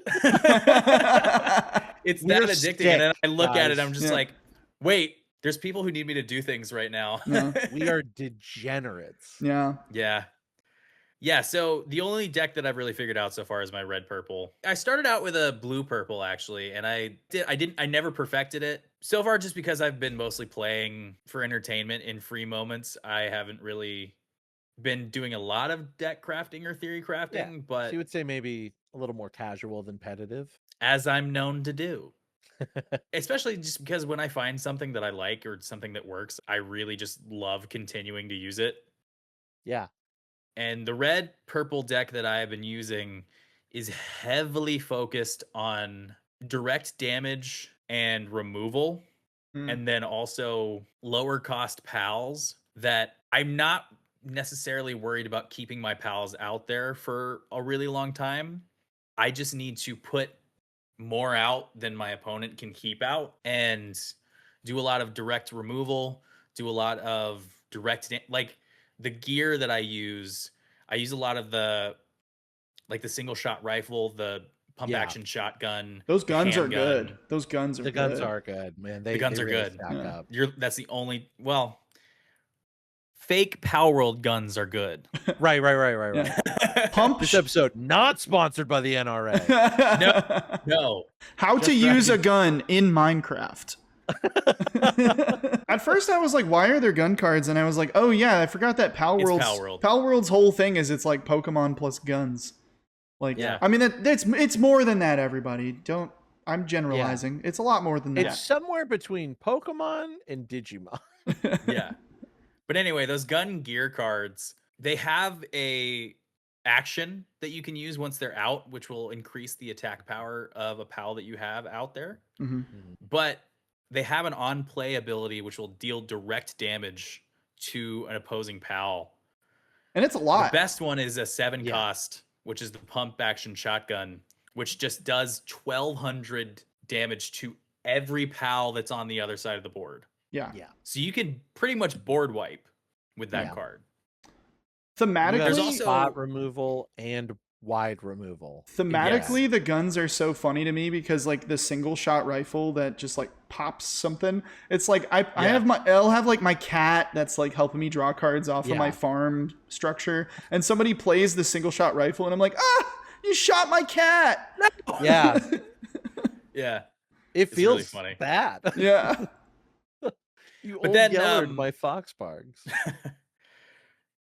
It's that We're addicting. And then I look at it, guys. I'm just Yeah. like, wait, there's people who need me to do things right now. Yeah. We are degenerates. Yeah. Yeah. Yeah, so the only deck that I've really figured out so far is my red purple. I started out with a blue purple actually, and I never perfected it. So far just because I've been mostly playing for entertainment in free moments, I haven't really been doing a lot of deck crafting or theory crafting, but So you would say maybe a little more casual than competitive. as I'm known to do. Especially just because when I find something that I like or something that works, I really just love continuing to use it. Yeah. And the red purple deck that I have been using is heavily focused on direct damage and removal, and then also lower cost pals that I'm not necessarily worried about keeping my pals out there for a really long time. I just need to put more out than my opponent can keep out and do a lot of direct removal, do a lot of like the gear that I use a lot of the single shot rifle, the pump action shotgun. Those guns are handgun. good. Those guns are The good. guns are good, man. The guns they are really good. stack Yeah. up. That's the only fake Palworld guns are good. Right. Yeah. Pump. This episode not sponsored by the NRA. No. How to Just use right. a gun in Minecraft. At first I was like, why are there gun cards? And I was like, oh yeah, I forgot that Palworld. Palworld's whole thing is it's like Pokemon plus guns. Like, Yeah. I mean, it's more than that, everybody. I'm generalizing. It's a lot more than that. It's somewhere between Pokemon and Digimon. Yeah. But anyway, those gun gear cards, they have a action that you can use once they're out, which will increase the attack power of a pal that you have out there. Hmm. But they have an on play ability which will deal direct damage to an opposing pal. And it's a The lot. best one is a 7 Yeah. cost, which is the pump action shotgun, which just does 1,200 damage to every pal that's on the other side of the board. Yeah. Yeah. So you can pretty much board wipe with that Yeah. card. You Thematically, have There's also- spot removal and wide removal. thematically, the guns are so funny to me because like the single shot rifle that just like pops something. It's like I'll have like my cat that's like helping me draw cards off of my Yeah. farm structure, and somebody plays the single shot rifle, and I'm like, you shot my cat. Yeah. Yeah. It It's really feels funny. bad. Yeah. You But old then, yellered my Foxpargs.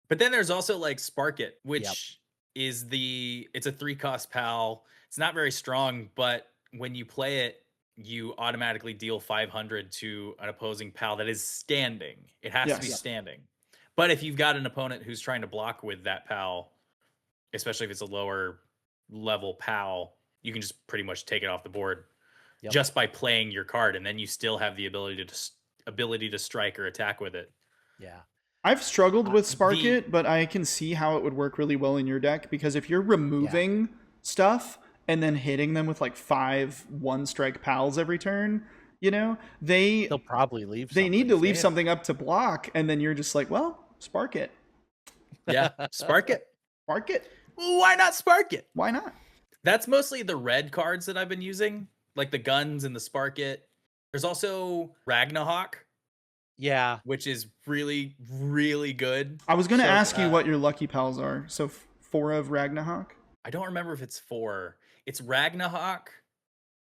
But then there's also like Spark It, which is it's a 3 cost pal. It's not very strong, but when you play it, you automatically deal 500 to an opposing pal that is standing. It has to be Yes. standing. But if you've got an opponent who's trying to block with that pal, especially if it's a lower level pal, you can just pretty much take it off the board just by playing your card, and then you still have the ability to strike or attack with it. Yeah. I've struggled with Spark the- It, but I can see how it would work really well in your deck because if you're removing stuff and then hitting them with like 5 1-strike pals every turn, you know, They'll probably leave they need to leave standing. something up to block, and then you're just like, well, Spark It. Yeah, Spark It. Spark It. Why not Spark It? Why not? That's mostly the red cards that I've been using, like the guns and the Spark It. There's also Ragnahawk, Yeah. which is really, really good. I was going to So, ask you what your lucky pals are. So 4 of Ragnahawk? I don't remember if it's 4. It's Ragnahawk,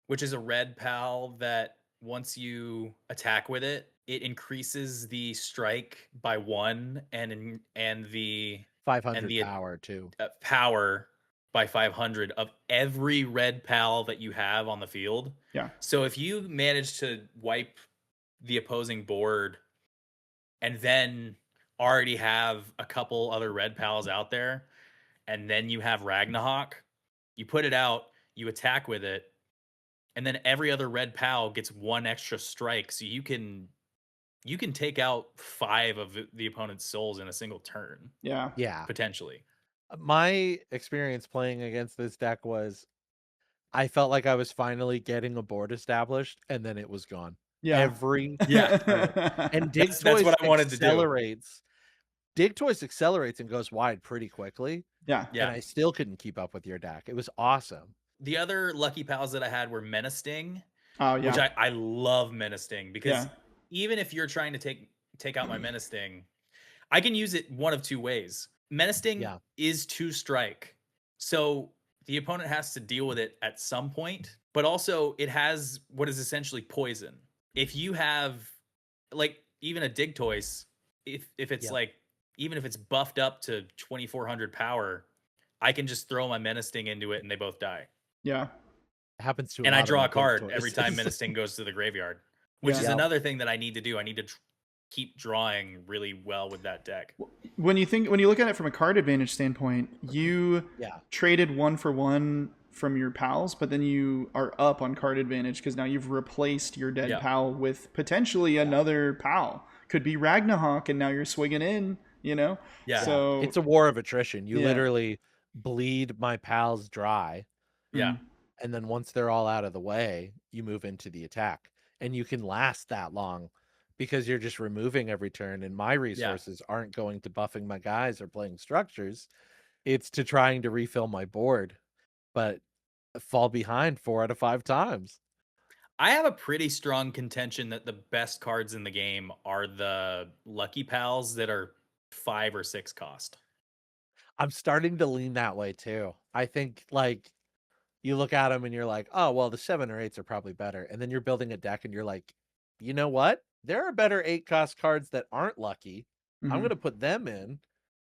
which is a red pal that once you attack with it, it increases the strike by 1 and the 500 the- power too. power by 500 of every red pal that you have on the field. Yeah. So if you manage to wipe the opposing board and then already have a couple other red pals out there, and then you have Ragnahawk, you put it out, you attack with it, and then every other red pal gets 1 extra strike. So you can take out 5 of the opponent's souls in a single turn, Yeah. Yeah. potentially. My experience playing against this deck was I felt like I was finally getting a board established and then it was gone. Yeah. Every Yeah. and Dig That's Toys what I wanted to do. accelerates. Dig Toys accelerates and goes wide pretty quickly. Yeah. Yeah. And I still couldn't keep up with your deck. It was awesome. The other lucky pals that I had were Menacing, Oh, yeah. which I love Menacing because Yeah. even if you're trying to take out my Menacing, I can use it one of 2 ways. Menacing Yeah. is 2 strike. So the opponent has to deal with it at some point, but also it has what is essentially poison. If you have like even a Dig Toys, if it's Yeah. like even if it's buffed up to 2400 power, I can just throw my Menacing into it and they both die. Yeah. It happens to And lot I of draw my a Dig card every time Toys. Menacing goes to the graveyard, which is Yeah. another thing that I need to do. I need to keep drawing really well with that deck. When you look at it from a card advantage standpoint, you Yeah. traded 1 for 1 from your pals, but then you are up on card advantage because now you've replaced your dead Yeah. pal with potentially another pal. Could be Ragnahawk, and now you're swigging in, you know? Yeah. So It's a war of attrition. You Yeah. literally bleed my pals dry. Yeah. And then once they're all out of the way, you move into the attack. And you can last that long because you're just removing every turn. And my resources aren't going to buffing my guys or playing structures. It's to trying to refill my board, but fall behind 4 out of 5 times. I have a pretty strong contention that the best cards in the game are the lucky pals that are 5 or 6 cost. I'm starting to lean that way too. I think like you look at them and you're like, oh, well, the 7 or 8s are probably better. And then you're building a deck and you're like, you know what? There are better 8 cost cards that aren't lucky. I'm Mhm. going to put them in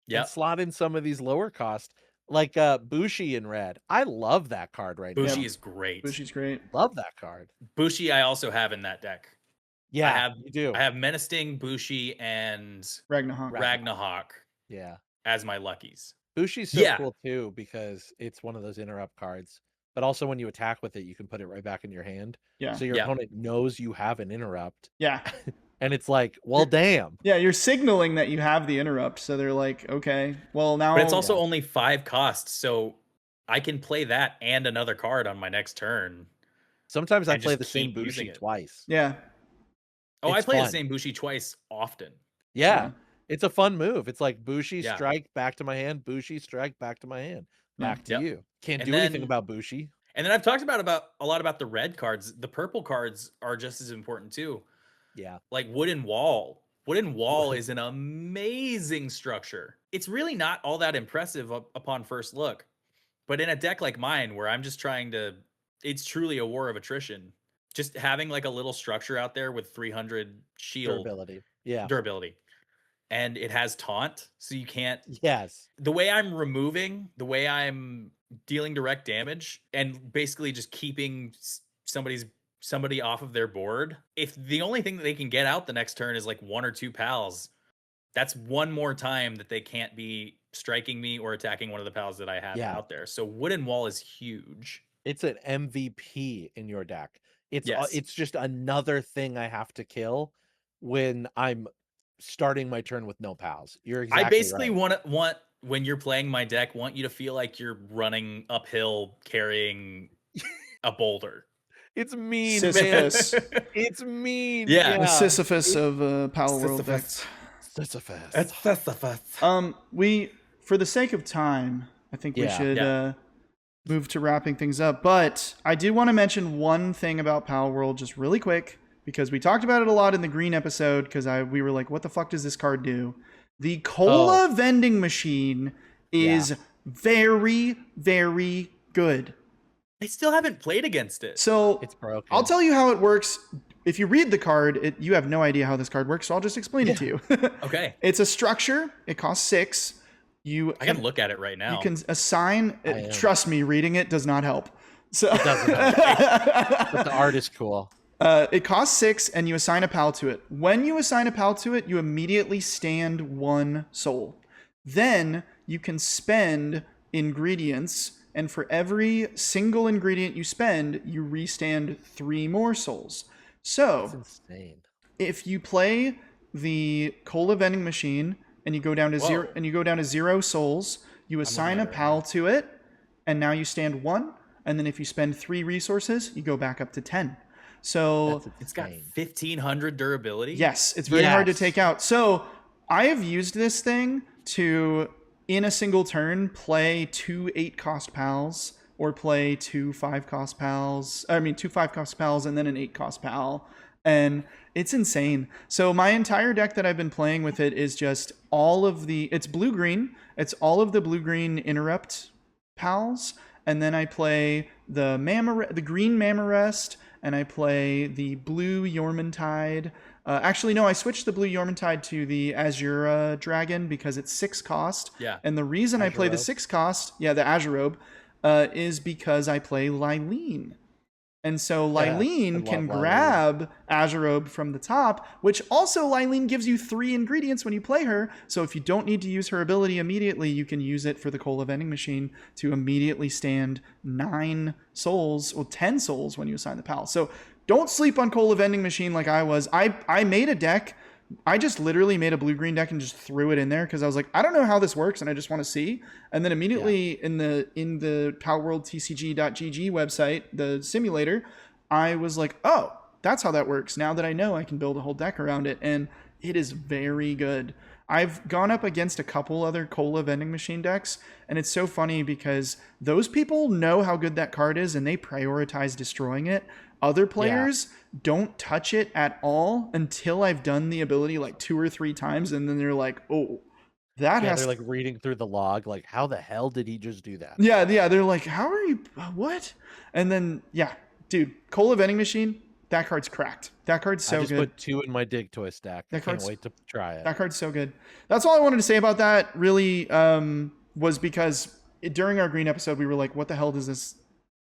Yeah. and slot in some of these lower cost, like Bushi in red. I love that card right Bushi now. is great. Bushy's great. Love that card. Bushi I also have in that deck. Yeah, you do. I have Menacing, Bushi, and Ragnarok. Ragnarok Yeah. as my luckies. Bushi's so Yeah. cool too because it's one of those interrupt cards. But also when you attack with it, you can put it right back in your hand. Yeah. So your opponent knows you have an interrupt. Yeah. And it's like, well, damn. Yeah, you're signaling that you have the interrupt, so they're like, okay, well now. But it's also only 5 costs, so I can play that and another card on my next turn. Sometimes I and play just the same keep using Bushi it. twice. Yeah. Oh, I It's play the fun. same Bushi twice often. Yeah. It's a fun move. It's like Bushi Yeah. strike back to my hand, Bushi strike back to my hand, back to Yep. you. Can't And do anything then- about Bushi. And then I've talked about a lot about the red cards. The purple cards are just as important too. Yeah. Like Wooden Wall. Wooden Wall is an amazing structure. It's really not all that impressive upon first look. But in a deck like mine, where I'm just trying to, it's truly a war of attrition. Just having like a little structure out there with 300 shield Durability. Yeah. durability. And it has taunt, so you can't. Yes. The way I'm removing, the way I'm dealing direct damage, and basically just keeping somebody off of their board. If the only thing that they can get out the next turn is like 1 or 2 pals, that's one more time that they can't be striking me or attacking one of the pals that I have out there. So Wooden Wall is huge. It's an MVP in your deck. It's Yes. it's just another thing I have to kill when I'm starting my turn with no pals. You're exactly I basically right. want when you're playing my deck, want you to feel like you're running uphill carrying a boulder. It's mean, Sisyphus. man. It's mean. Yeah. The Sisyphus of Palworld Sisyphus. decks. Sisyphus. It's Sisyphus. We, for the sake of time, I think we Yeah. should move to wrapping things up. But I do want to mention one thing about Palworld just really quick, because we talked about it a lot in the green episode, because we were like, what the fuck does this card do? The cola vending machine is very, very good. I still haven't played against it. So It's broken. I'll tell you how it works. If you read the card, you have no idea how this card works, so I'll just explain it to you. Okay. It's a structure. It costs 6. I can look at it right now. You can assign. Trust me, reading it does not help. So It doesn't help. But the art is cool. It costs 6, and you assign a pal to it. When you assign a pal to it, you immediately stand 1 soul. Then you can spend ingredients, and for every single ingredient you spend, you restand 3 more souls. So That's insane. if you play the cola vending machine and you go down to Whoa. 0 souls, you assign a pal to it, and now you stand 1. And then if you spend 3 resources, you go back up to 10. So It's got 1500 durability. yes, it's very hard to take out. So I have used this thing to, in a single turn, play 2 8-cost pals, or play 2 5-cost pals. 2 5-cost pals and then an 8-cost pal. And it's insane. So my entire deck that I've been playing with it is just it's blue-green. It's all of the blue-green interrupt pals. And then I play the green Mammarest, and I play the blue Yormantide. Actually, no, I switched the blue Yormantide to the Azura Dragon because it's 6 cost. Yeah. And the reason I play the 6 cost, the Azurobe, is because I play Lylene. And so Lylene can grab Azurobe from the top, which also Lylene gives you 3 ingredients when you play her. So if you don't need to use her ability immediately, you can use it for the cola vending machine to immediately stand 9 souls or 10 souls when you assign the pal. So don't sleep on cola vending machine like I was. I made a deck. I just literally made a blue-green deck and just threw it in there because I was like, I don't know how this works and I just want to see. And then immediately in the Palworld TCG.gg website, the simulator, I was like, oh, that's how that works. Now that I know, I can build a whole deck around it, and it is very good. I've gone up against a couple other cola vending machine decks, and it's so funny because those people know how good that card is and they prioritize destroying it. Other players don't touch it at all until I've done the ability like 2 or 3 times, and then they're like, oh, that has... They're like reading through the log, like, how the hell did he just do that? Yeah, they're like, how are you... What? And then, dude, cola vending machine, that card's cracked. That card's so good. I just put 2 in my Dig Toy stack. I can't wait to try it. That card's so good. That's all I wanted to say about that, really, was because during our green episode, we were like, what the hell does this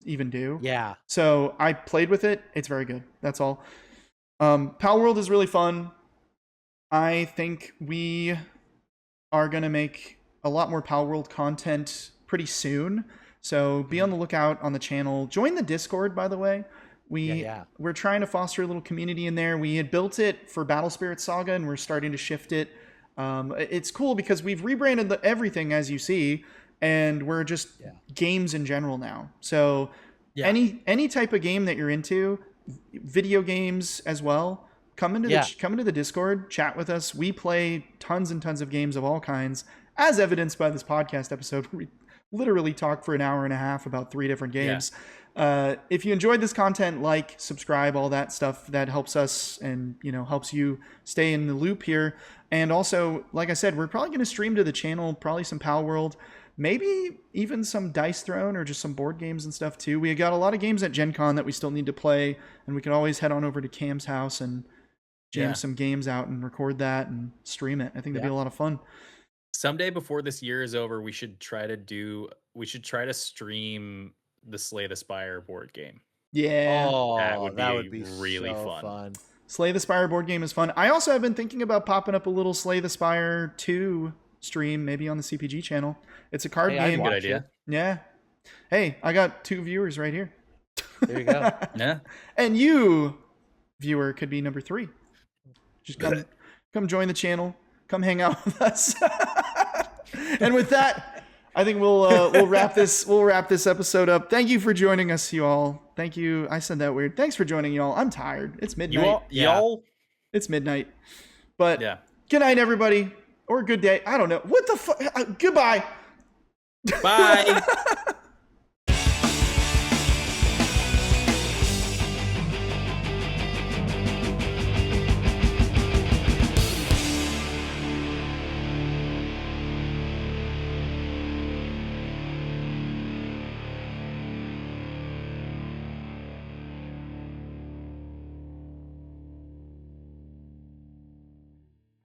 even do? Yeah. So I played with it. It's very good. That's all. Palworld is really fun. I think we are going to make a lot more Palworld content pretty soon. So be on the lookout on the channel. Join the Discord, by the way. We're trying to foster a little community in there. We had built it for Battle Spirit Saga, and we're starting to shift it. It's cool because we've rebranded everything, as you see, and we're just games in general now. So any type of game that you're into, video games as well, come into the Discord, chat with us. We play tons and tons of games of all kinds, as evidenced by this podcast episode where we literally talk for an hour and a half about 3 different games. If you enjoyed this content, like, subscribe, all that stuff, that helps us and, helps you stay in the loop here. And also, like I said, we're probably going to stream to the channel, probably some Palworld, maybe even some Dice Throne or just some board games and stuff too. We got a lot of games at Gen Con that we still need to play, and we can always head on over to Cam's house and jam some games out and record that and stream it. I think that'd be a lot of fun. Someday before this year is over, we should try to stream the Slay the Spire board game. Yeah. Oh, that would be really so fun. Slay the Spire board game is fun. I also have been thinking about popping up a little Slay the Spire 2 stream, maybe on the CPG channel. It's a card game. Good idea. Yeah. Hey, I got 2 viewers right here. There you go. Yeah. And you, viewer, could be number 3. Just come join the channel. Come hang out with us. And with that, I think we'll wrap this episode up. Thank you for joining us, you all. Thank you. I said that weird. Thanks for joining, y'all. I'm tired. It's midnight. Y'all. It's midnight. But good night, everybody, or good day. I don't know. What the fuck? Goodbye. Bye.